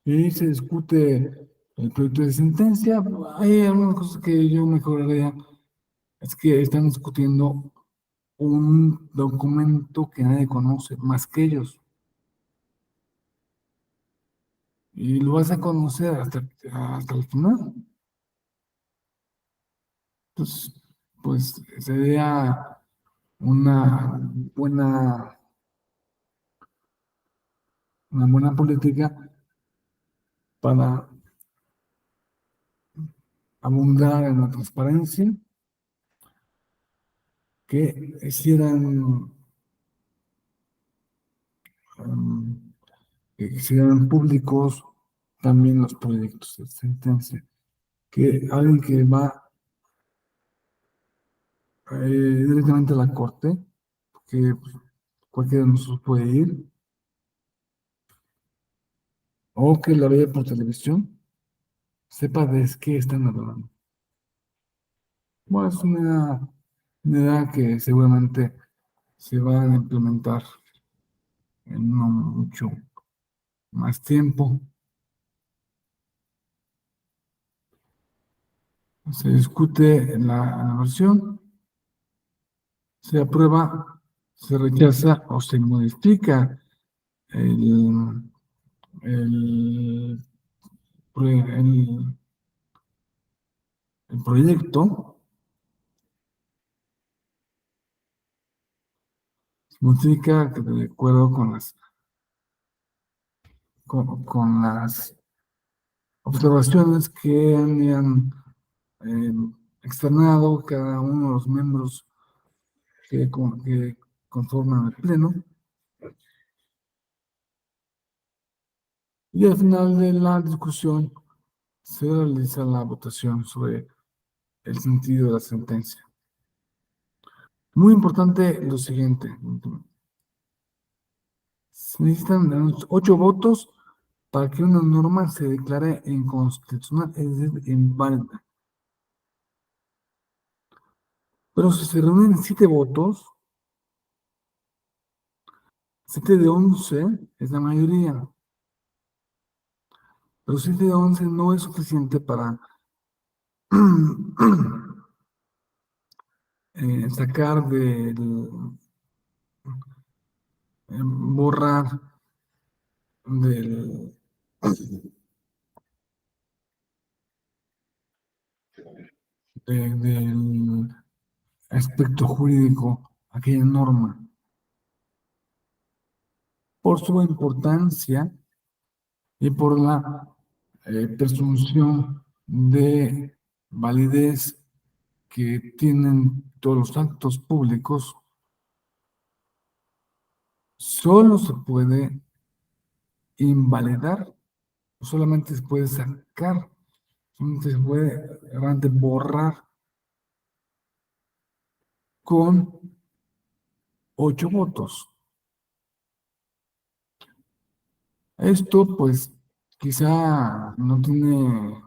y se discute el proyecto de sentencia. Hay algunas cosas que yo mejoraría, es que están discutiendo un documento que nadie conoce más que ellos. Y lo vas a conocer hasta el final. Entonces, pues sería una buena una buena política para abundar en la transparencia, que em, hicieran públicos también los proyectos de sentencia, que alguien que va directamente a la corte, que pues, cualquiera de nosotros puede ir, o que la vea por televisión, sepa de qué están hablando. Bueno, es una idea que seguramente se va a implementar en no mucho más tiempo. Se discute la versión, se aprueba, se rechaza o se modifica el, el, el, el proyecto, se modifica de acuerdo con las observaciones que han eh, externado cada uno de los miembros que conforman el Pleno. Y al final de la discusión se realiza la votación sobre el sentido de la sentencia. Muy importante lo siguiente. Se necesitan 8 votos para que una norma se declare inconstitucional, es decir, inválida. Pero si se reúnen 7 votos, 7 de 11 es la mayoría. Pero 7 de 11 no es suficiente para sacar borrar del, del aspecto jurídico aquella norma. Por su importancia y por la presunción de validez que tienen todos los actos públicos, solo se puede invalidar, solamente se puede sacar, solamente se puede realmente borrar con 8 votos. Esto, pues, quizá no tiene,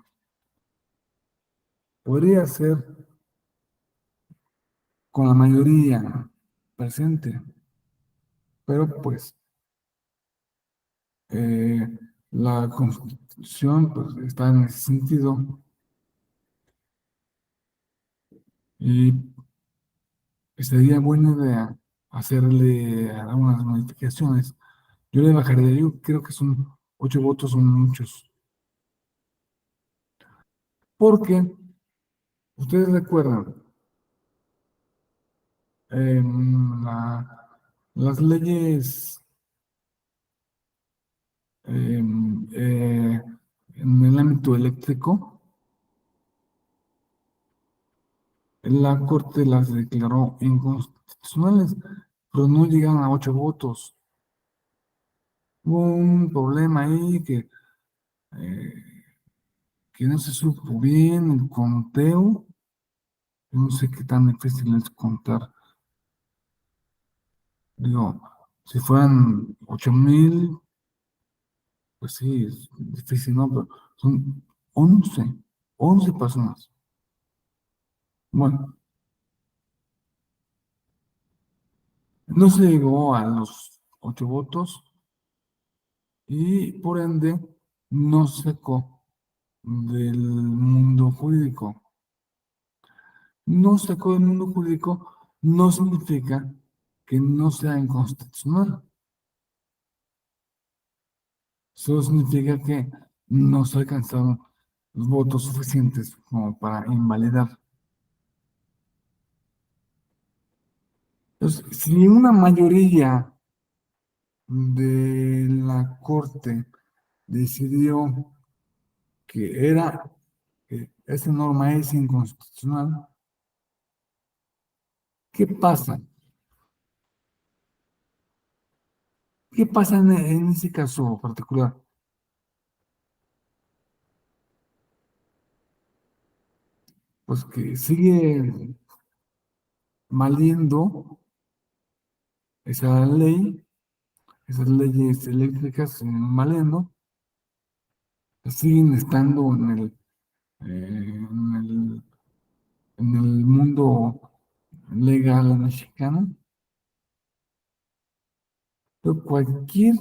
podría ser con la mayoría presente, pero pues eh, la Constitución pues, está en ese sentido y sería buena idea hacerle algunas modificaciones. Yo le bajaría, yo creo que son 8 votos, son muchos, porque ustedes recuerdan las leyes en el ámbito eléctrico, la Corte las declaró inconstitucionales, pero no llegan a 8 votos. Hubo un problema ahí eh, que no se supo bien el conteo. No sé qué tan difícil es contar. Digo, si fueran 8,000, pues sí, es difícil, ¿no? Pero son 11 personas. Bueno, no se llegó a los 8 votos y por ende no se sacó del mundo jurídico. No se sacó del mundo jurídico no significa que no sea inconstitucional. Solo significa que no se alcanzaron los votos suficientes como para invalidar. Entonces, si una mayoría de la Corte decidió que esa norma es inconstitucional, ¿qué pasa? ¿Qué pasa en ese caso particular? Pues que sigue valiendo esa ley, esas leyes eléctricas siguen valiendo, siguen estando en el, en el mundo legal mexicano, pero cualquier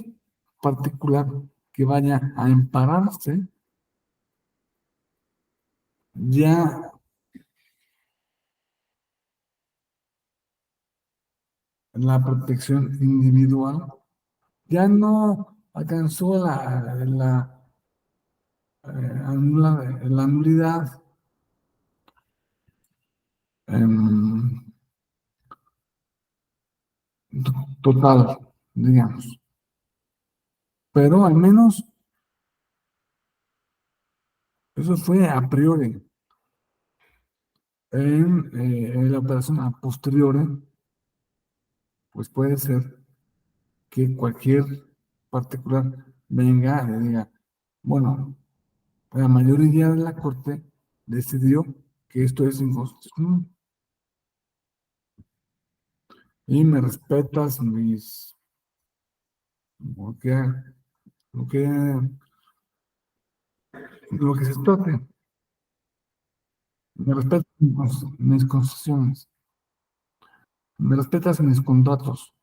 particular que vaya a ampararse, ya la protección individual ya no alcanzó la nulidad em, total, digamos. Pero al menos eso fue a priori. En la operación a posteriori, pues puede ser que cualquier particular venga y diga, bueno, la mayoría de la Corte decidió que esto es inconstitucional y me respetas lo que, lo que, lo que se trate, me respetas mis concesiones, me respetas mis contratos,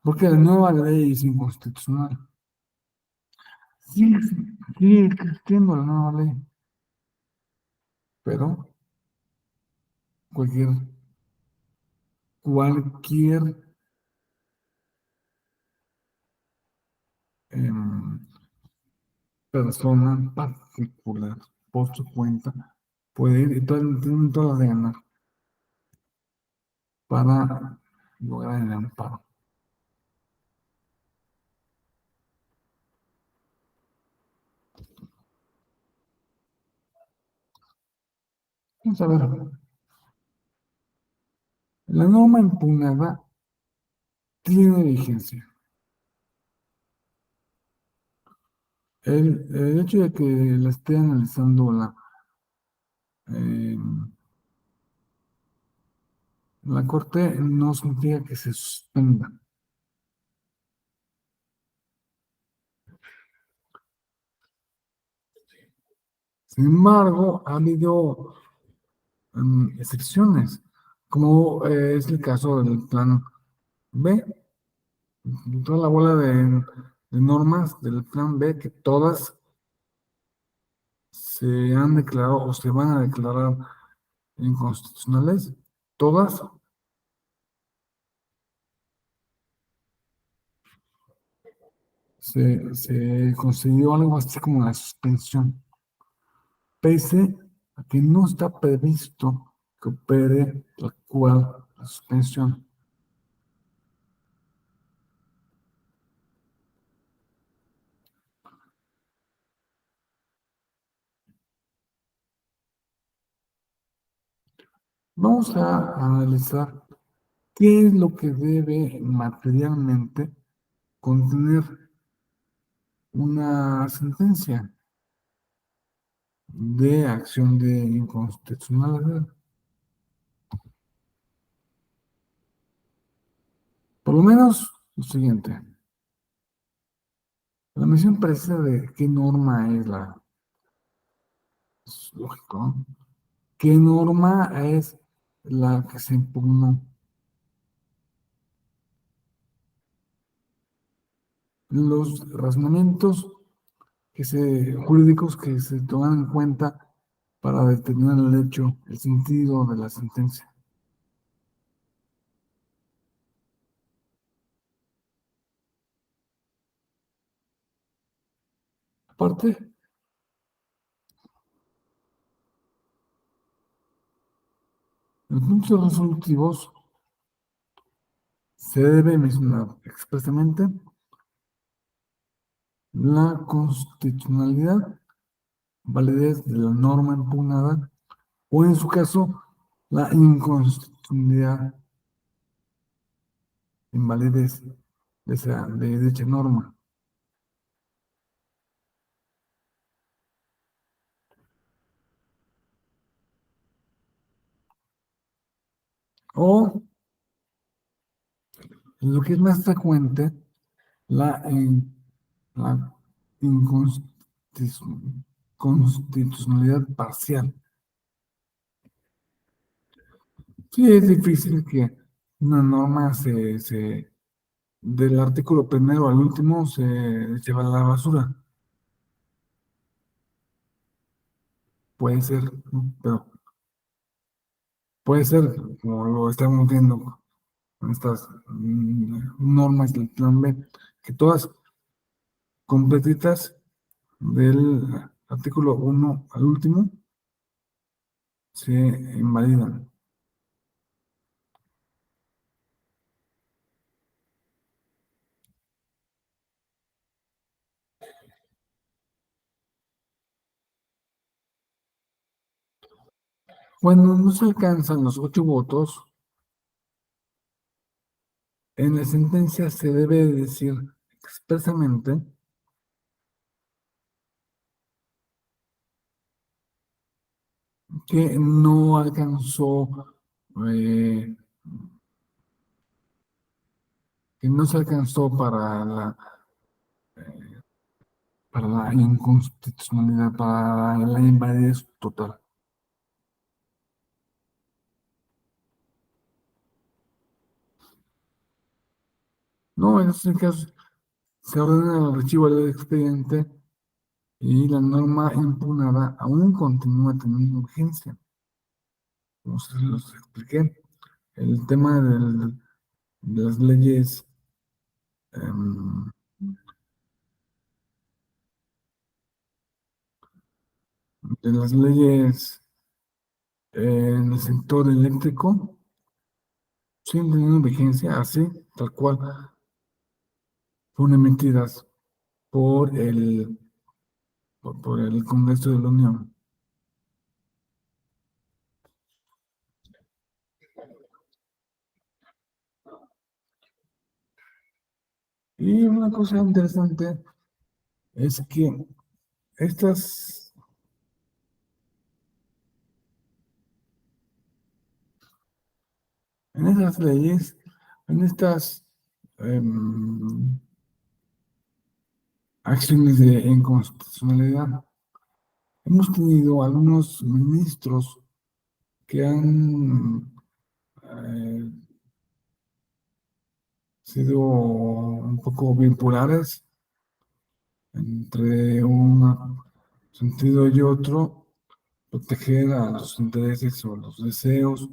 porque la nueva ley es inconstitucional. Sigue, sigue existiendo la nueva ley, pero cualquier, cualquier em, persona particular por su cuenta puede ir y tienen todas las de ganar para lograr el amparo. Vamos a ver, la norma impugnada tiene vigencia. El hecho de que la esté analizando em, la Corte no significa que se suspenda. Sin embargo, ha habido excepciones, como es el caso del plan B, toda la bola de normas del plan B que todas se han declarado o se van a declarar inconstitucionales, todas se consiguió algo así como la suspensión, pese a que no está previsto que opere tal cual la suspensión. Vamos a analizar qué es lo que debe materialmente contener una sentencia de acción de inconstitucionalidad. Por lo menos lo siguiente. La mención precisa de qué norma es lógico, ¿no? ¿Qué norma es la que se impugnó? Los razonamientos jurídicos que se toman en cuenta para determinar el hecho, el sentido de la sentencia. Aparte, puntos resolutivos se debe mencionar expresamente la constitucionalidad, validez de la norma impugnada o en su caso la inconstitucionalidad, invalidez de dicha norma. O lo que es más frecuente, la inconstitucionalidad parcial. Sí, es difícil que una norma del artículo primero al último se lleva a la basura. Puede ser, ¿no? Pero puede ser, como lo estamos viendo con estas normas del plan B, que todas completitas del artículo 1 al último se invalidan. Cuando no se alcanzan los 8 votos, en la sentencia se debe decir expresamente que no alcanzó, eh, que no se alcanzó para la inconstitucionalidad, para la invalidez total. No, en este caso se ordena el archivo del expediente y la norma impugnada aún continúa teniendo vigencia. Como se los expliqué, el tema de las leyes em, en el sector eléctrico siguen teniendo vigencia así, tal cual, fueron emitidas por por el Congreso de la Unión. Y una cosa interesante es que estas, en esas leyes, en estas acciones de inconstitucionalidad, hemos tenido algunos ministros que han eh, sido un poco bipolares entre un sentido y otro, proteger a los intereses o los deseos,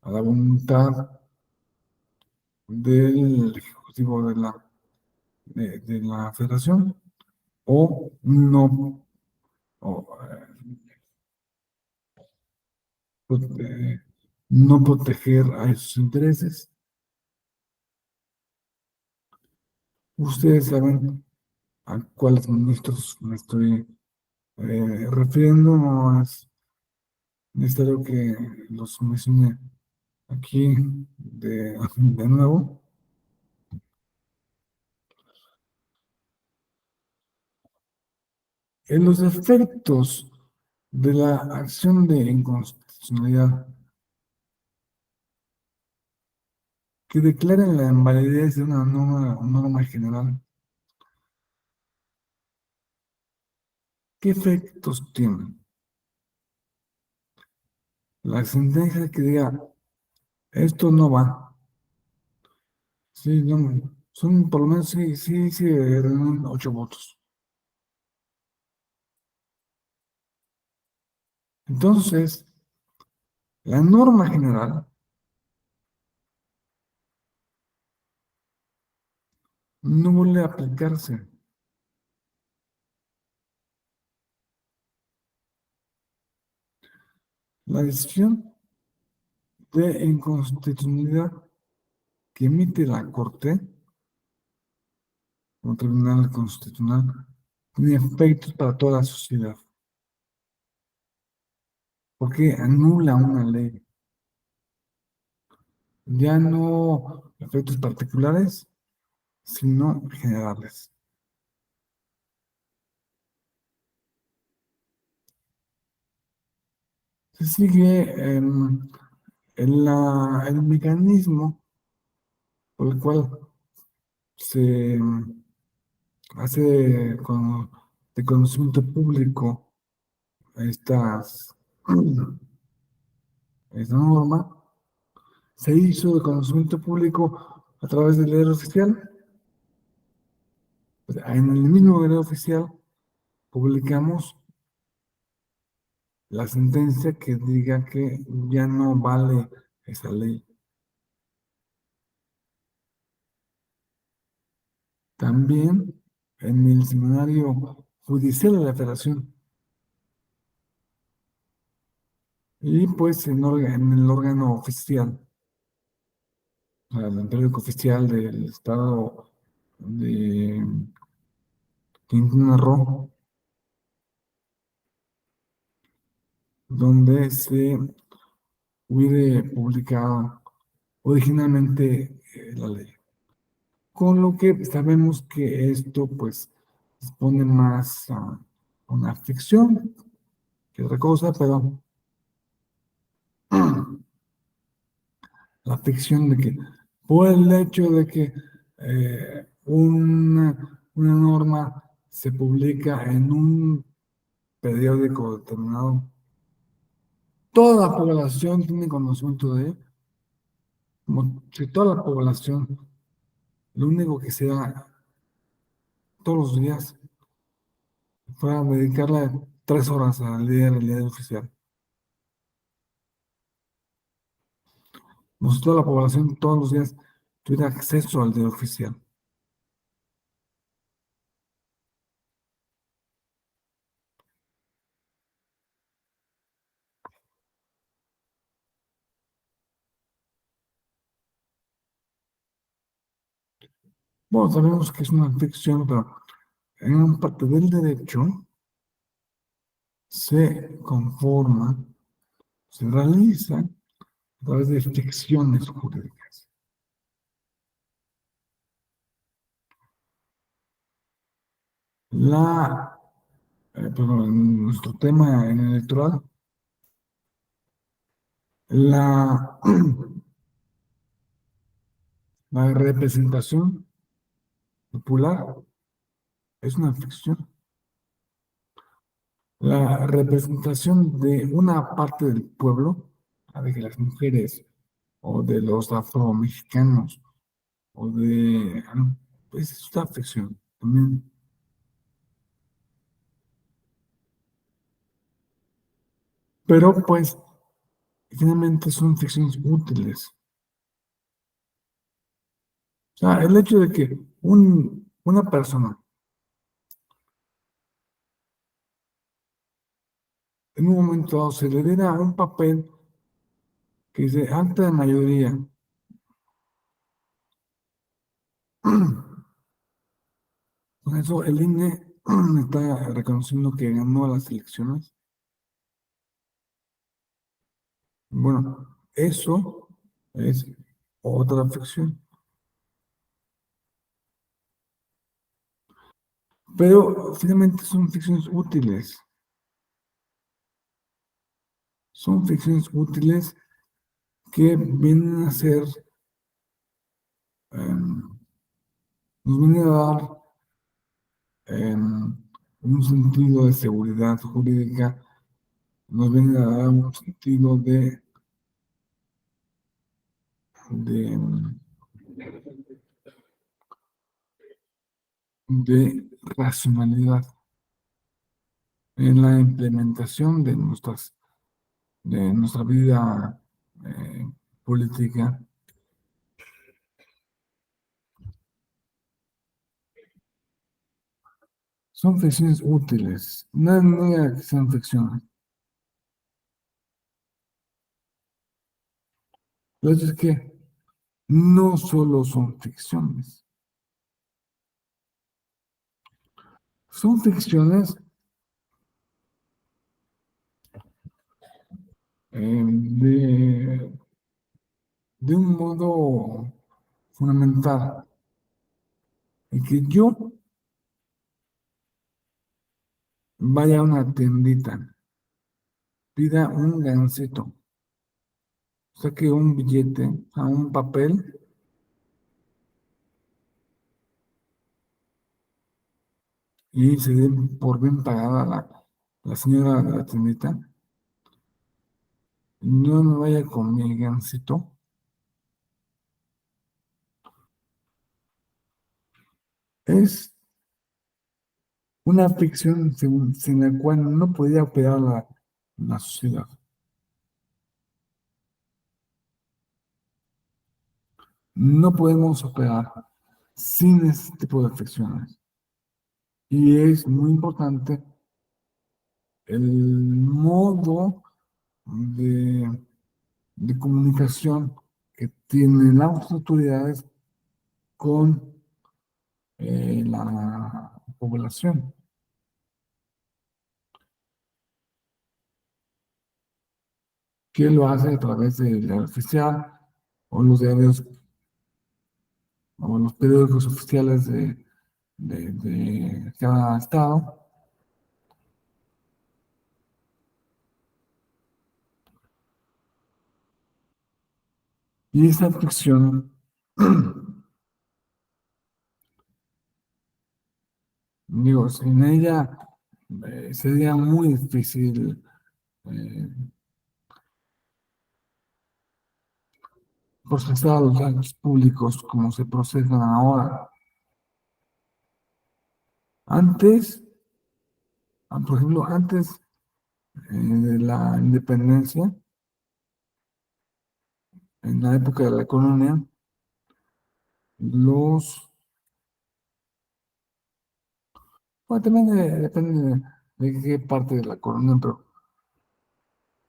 a la voluntad del Ejecutivo de la Federación, o no, o, no proteger a esos intereses. Ustedes saben a cuáles ministros me estoy refiriendo, no es necesario que los mencione aquí de nuevo. En los efectos de la acción de inconstitucionalidad que declaren la invalidez de una norma general, ¿qué efectos tienen? La sentencia que diga, esto no va. Sí, no, son por lo menos sí, reúnen 8 votos. Entonces, la norma general no vuelve a aplicarse. La decisión de inconstitucionalidad que emite la Corte o Tribunal Constitucional tiene efectos para toda la sociedad, porque anula una ley, ya no efectos particulares, sino generales. Se sigue el mecanismo por el cual se hace de conocimiento público estas, esta norma. Se hizo de conocimiento público a través del diario oficial. Pues, en el mismo diario oficial publicamos la sentencia que diga que ya no vale esa ley. También en el Seminario Judicial de la Federación y pues en el órgano oficial, o sea, el periódico oficial del estado de Quintana Roo, donde se hubiera publicado originalmente la ley. Con lo que sabemos que esto pues expone más a una ficción que otra cosa, pero la ficción de que por el hecho de que una norma se publica en un periódico determinado, toda la población tiene conocimiento de ello, como si toda la población, lo único que se da todos los días fuera dedicarle 3 horas al día del diario oficial. Toda la población todos los días tuviera acceso al diario oficial. Bueno, sabemos que es una ficción, pero en una parte del derecho se conforma, se realiza a través de ficciones jurídicas. Perdón, en nuestro tema en electoral, la, la representación popular es una ficción. La representación de una parte del pueblo, de las mujeres o de los afromexicanos o pues es una ficción también. Pero pues finalmente son ficciones útiles. O sea, el hecho de que una persona en un momento dado se le diera un papel que dice acta de mayoría, con eso el INE está reconociendo que ganó las elecciones. Bueno, eso es otra ficción. Pero finalmente son ficciones útiles. Son ficciones útiles que vienen a ser, nos vienen a dar un sentido de seguridad jurídica, nos vienen a dar un sentido de, de racionalidad en la implementación de nuestra vida política. Son ficciones útiles, no diga que sean ficciones. Lo hecho es que no solo son ficciones. Son ficciones de un modo fundamental. En que yo vaya a una tiendita, pida un gancito, saque un billete, a un papel y se dé por bien pagada la señora de la tiendita. No me vaya con mi gancito. Es una ficción sin la cual no podía operar la sociedad. No podemos operar sin ese tipo de ficciones. Y es muy importante el modo de, de comunicación que tienen las autoridades con la población, que lo hace a través del diario oficial o los diarios o los periódicos oficiales de cada estado. Y esa ficción, digo, sin ella sería muy difícil eh, procesar los datos públicos como se procesan ahora. Antes, por ejemplo, antes de la independencia, en la época de la colonia, los, bueno, también depende de qué parte de la colonia,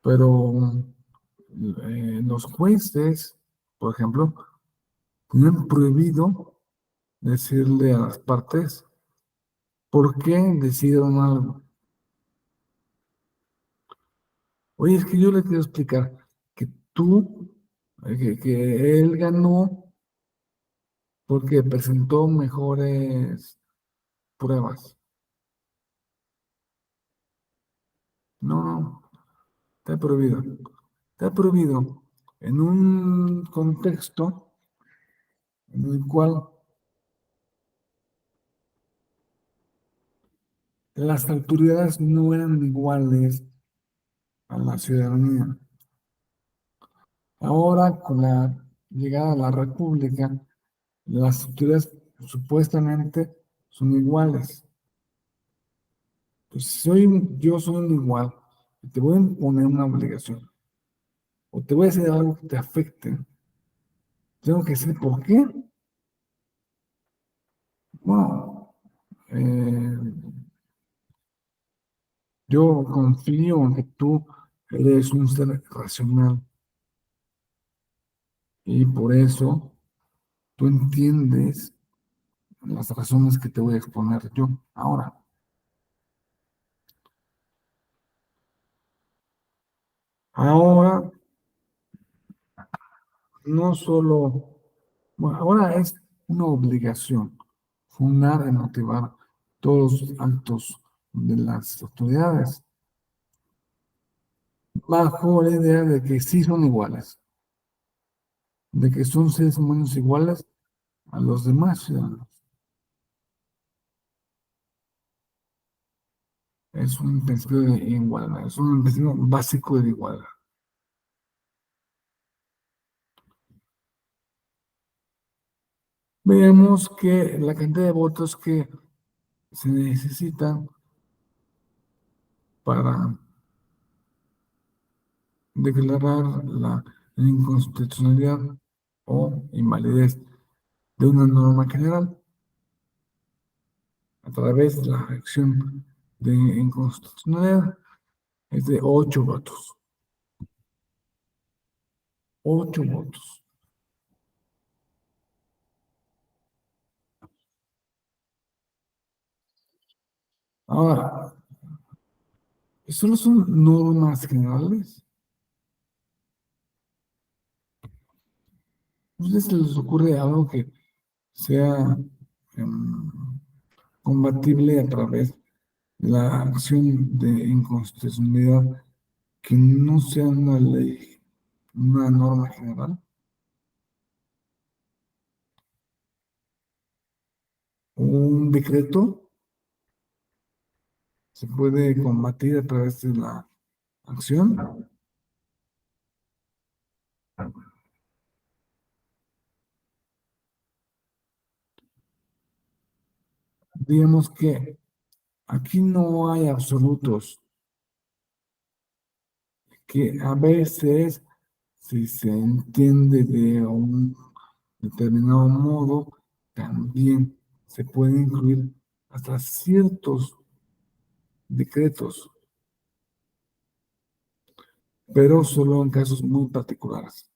pero los jueces, por ejemplo, tenían prohibido decirle a las partes por qué decidieron algo. Oye, es que yo le quiero explicar que que él ganó porque presentó mejores pruebas. No, no, está prohibido. Está prohibido en un contexto en el cual las autoridades no eran iguales a la ciudadanía. Ahora, con la llegada a la República, las autoridades supuestamente son iguales. Pues si yo soy un igual, y te voy a imponer una obligación, o te voy a decir algo que te afecte, tengo que decir por qué. Bueno, eh, yo confío en que tú eres un ser racional y por eso tú entiendes las razones que te voy a exponer yo ahora. Ahora, no solo, bueno, ahora es una obligación fundar y motivar todos los actos de las autoridades bajo la idea de que sí son iguales, de que son seres humanos iguales a los demás ciudadanos. Es un principio de igualdad, es un principio básico de igualdad. Veamos que la cantidad de votos que se necesitan para declarar la inconstitucionalidad o invalidez de una norma general a través de la acción de inconstitucionalidad es de 8 votos. 8 votos. Ahora, solo son normas generales. ¿A ustedes se les ocurre algo que sea em, combatible a través de la acción de inconstitucionalidad que no sea una ley, una norma general? Un decreto se puede combatir a través de la acción. Digamos que aquí no hay absolutos, que a veces, si se entiende de un determinado modo, también se puede incluir hasta ciertos decretos, pero solo en casos muy particulares.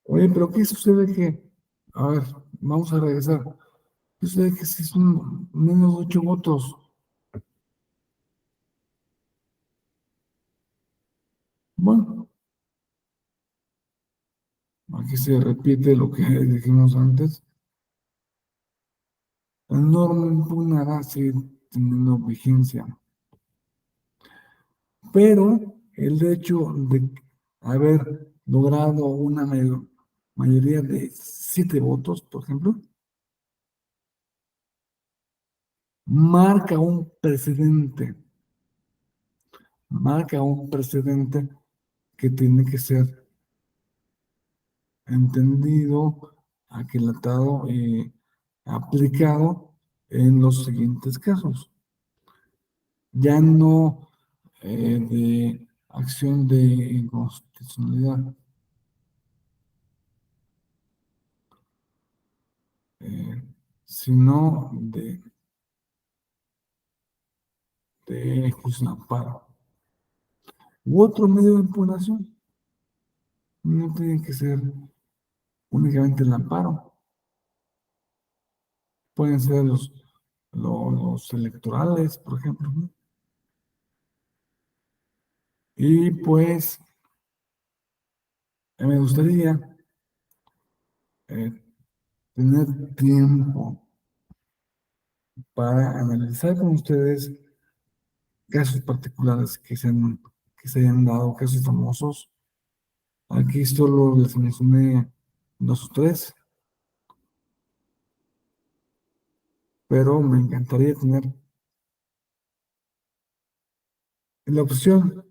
Oye, pero ¿qué sucede que, a ver, vamos a regresar, qué sucede que si son menos 8 votos? Bueno, aquí se repite lo que dijimos antes. La norma impugnará seguir teniendo vigencia, pero el hecho de haber logrado una mayoría de 7 votos, por ejemplo, marca un precedente que tiene que ser entendido, aquilatado y aplicado en los siguientes casos. Ya no de acción de inconstitucionalidad, sino de ejecución amparo. U otro medio de impugnación. No tiene que ser únicamente el amparo. Pueden ser los electorales, por ejemplo, ¿no? Y pues me gustaría eh, tener tiempo para analizar con ustedes casos particulares que se hayan dado, casos famosos. Aquí solo les mencioné 2 o 3, pero me encantaría tener la opción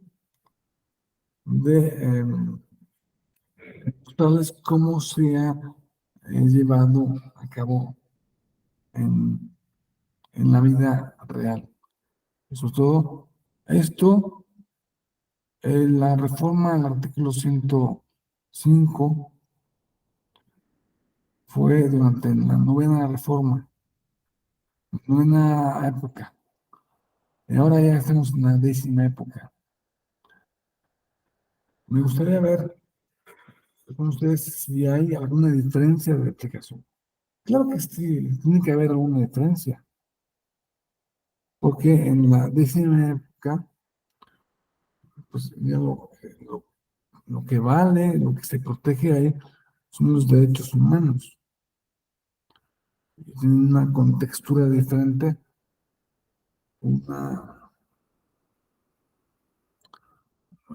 de mostrarles cómo se ha llevado a cabo en, en la vida real. Y sobre todo, esto, la reforma al artículo 105 fue durante la novena reforma, novena época, y ahora ya estamos en la 10ª época. Me gustaría ver con ustedes si hay alguna diferencia de aplicación. Claro que sí, tiene que haber alguna diferencia, porque en la 10ª época, pues ya lo que vale, lo que se protege ahí, son los derechos humanos. Y tienen una contextura diferente, una,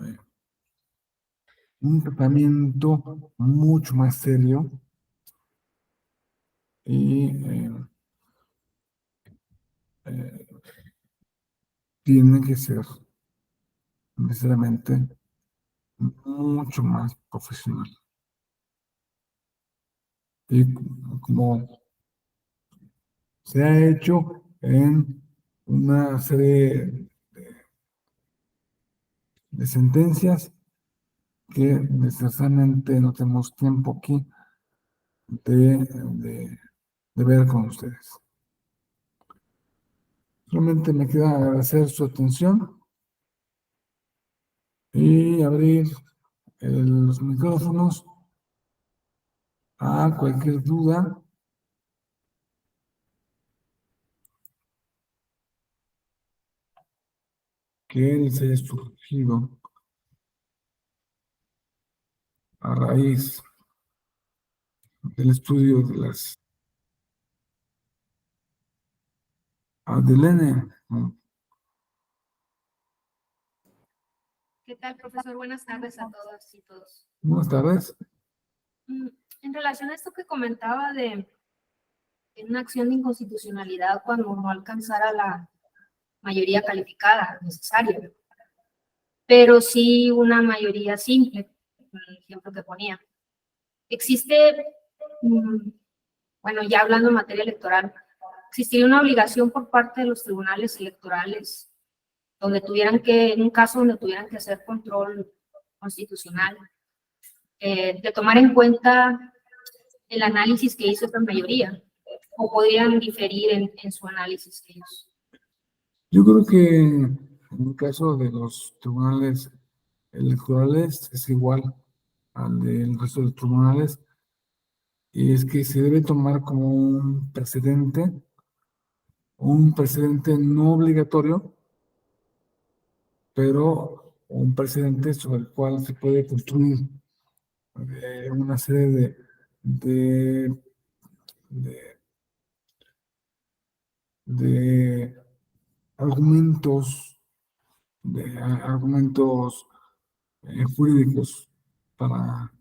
eh, un tratamiento mucho más serio y eh, tiene que ser necesariamente mucho más profesional. Y como se ha hecho en una serie de sentencias que necesariamente no tenemos tiempo aquí de ver con ustedes. Solamente me queda agradecer su atención y abrir los micrófonos a cualquier duda que les haya surgido a raíz del estudio de las ADN. ¿Qué tal, profesor? Buenas tardes a todas y todos. Buenas tardes. En relación a esto que comentaba de una acción de inconstitucionalidad cuando no alcanzara la mayoría calificada necesaria, pero sí una mayoría simple, el ejemplo que ponía. Existe, bueno, ya hablando en materia electoral, existiría una obligación por parte de los tribunales electorales donde tuvieran que, en un caso donde tuvieran que hacer control constitucional, de tomar en cuenta el análisis que hizo esta mayoría, o podrían diferir en su análisis que ellos. Yo creo que en el caso de los tribunales electorales es igual al del resto de los tribunales, y es que se debe tomar como un precedente no obligatorio, pero un precedente sobre el cual se puede construir una serie de, de, de argumentos, argumentos jurídicos para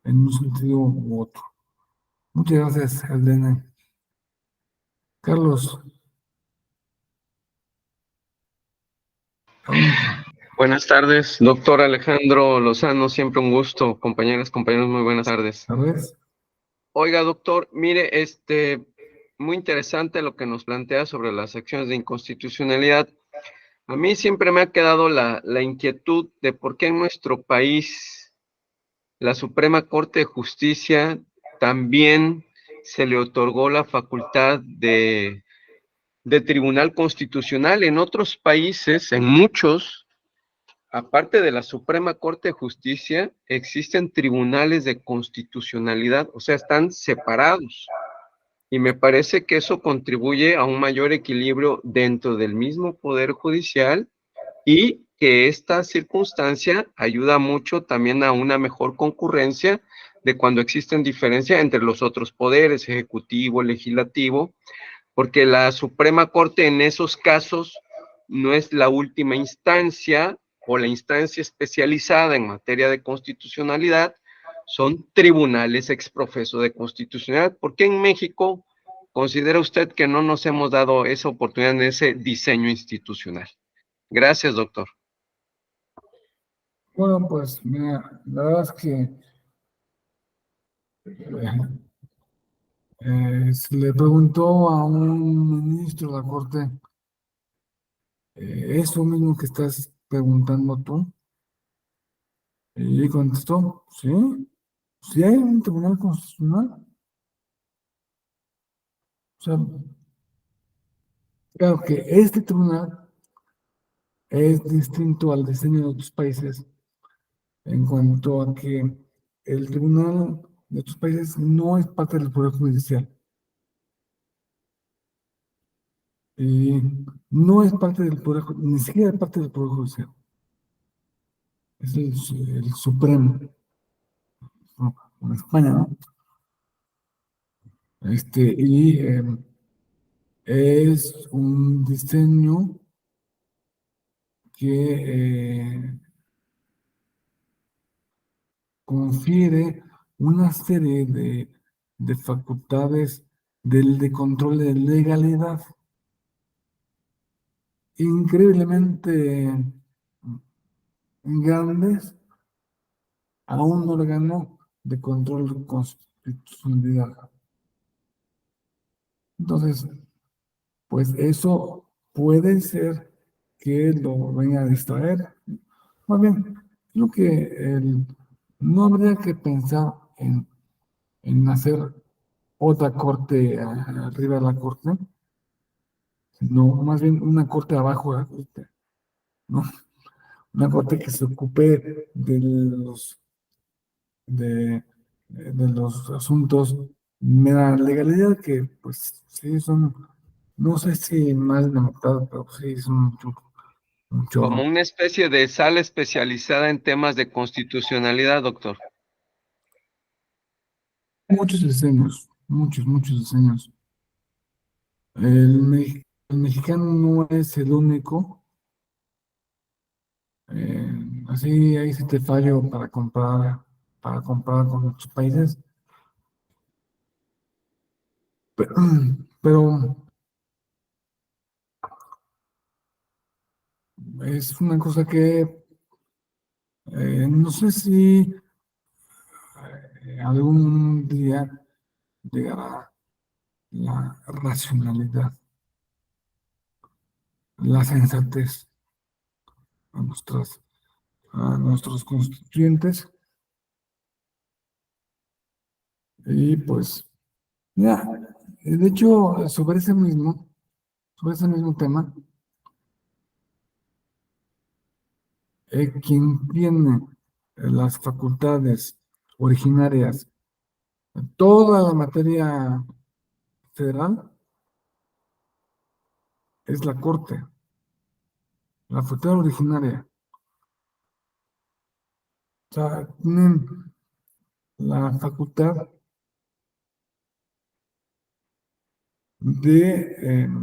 en un sentido u otro. Muchas gracias, Aldena. Carlos. Buenas tardes, doctor Alejandro Lozano, siempre un gusto. Compañeras, compañeros, muy buenas tardes. ¿Sabes? Oiga, doctor, mire, muy interesante lo que nos plantea sobre las acciones de inconstitucionalidad. A mí siempre me ha quedado la inquietud de por qué en nuestro país la Suprema Corte de Justicia también se le otorgó la facultad de Tribunal Constitucional. En otros países, en muchos, aparte de la Suprema Corte de Justicia, existen tribunales de constitucionalidad, o sea, están separados. Y me parece que eso contribuye a un mayor equilibrio dentro del mismo Poder Judicial y que esta circunstancia ayuda mucho también a una mejor concurrencia de cuando existen diferencias entre los otros poderes, ejecutivo, legislativo, porque la Suprema Corte en esos casos no es la última instancia o la instancia especializada en materia de constitucionalidad, son tribunales exprofeso de constitucionalidad. ¿Por qué en México considera usted que no nos hemos dado esa oportunidad en ese diseño institucional? Gracias, doctor. Bueno, pues mira, la verdad es que se le preguntó a un ministro de la Corte eso mismo que estás preguntando tú, y contestó, sí, sí hay un tribunal constitucional. O sea, claro que este tribunal es distinto al diseño de otros países en cuanto a que el tribunal de otros países no es parte del Poder Judicial. Y no es parte del Poder, ni siquiera es parte del Poder Judicial. Es el Supremo, ¿no? En España, ¿no? Es un diseño que confiere una serie de facultades de control de legalidad increíblemente grandes a un órgano de control de constitucionalidad. Entonces, pues eso puede ser que lo venga a distraer. Más bien, creo que no habría que pensar en hacer otra corte arriba de la corte, sino más bien una corte abajo de la corte, ¿no? una corte que se ocupe de los asuntos de la legalidad, que pues sí son, no sé si más de la mitad, pero sí son mucho, Como una especie de sala especializada en temas de constitucionalidad, doctor. muchos diseños, muchos diseños. El mexicano no es el único. Así ahí sí te fallo para comprar con otros países. Pero, pero es una cosa que no sé si algún día llegará la racionalidad, la sensatez a a nuestros constituyentes. Y pues, ya, de hecho, sobre ese mismo tema, quien tiene las facultades originarias, toda la materia federal, es la Corte, la facultad originaria. O sea, tienen la facultad de,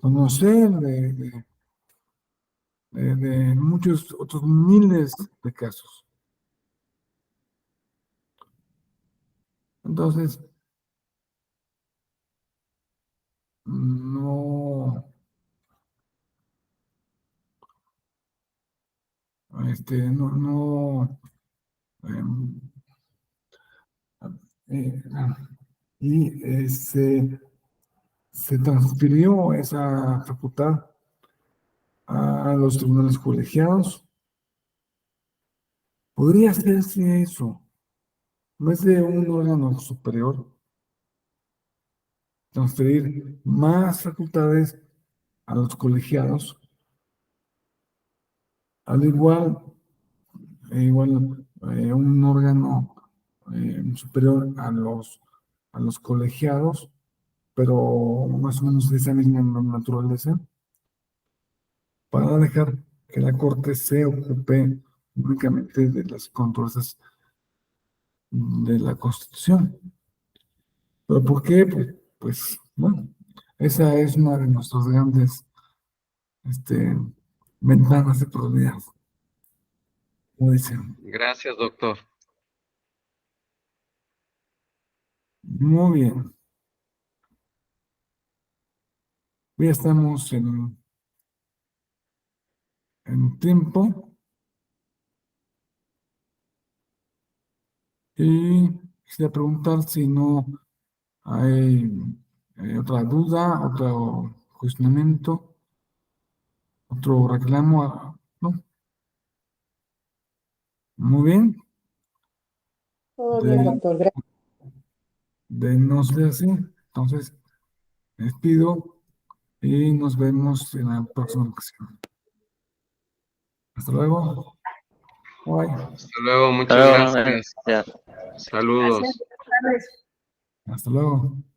conocer de muchos otros miles de casos. Entonces, no, no, em, eh, y se transfirió esa facultad a los tribunales colegiados. Podría hacerse eso, en vez de un órgano superior, transferir más facultades a los colegiados, al igual un órgano superior a los colegiados, pero más o menos de esa misma naturaleza, para dejar que la Corte se ocupe únicamente de las controversias de la Constitución. ¿Pero por qué? Pues, bueno, esa es una de nuestras grandes ventanas de probabilidad, como dicen. Gracias, doctor. Muy bien. Ya estamos en tiempo y quisiera preguntar si no hay otra duda, otro cuestionamiento, otro reclamo. ¿No? Muy bien. Todo bien, doctor. Gracias. De no ser así, entonces me despido y nos vemos en la próxima ocasión. Hasta luego. Bye. Hasta luego, muchas Hasta luego, gracias. ya. Saludos. Gracias. Buenas tardes. Hasta luego.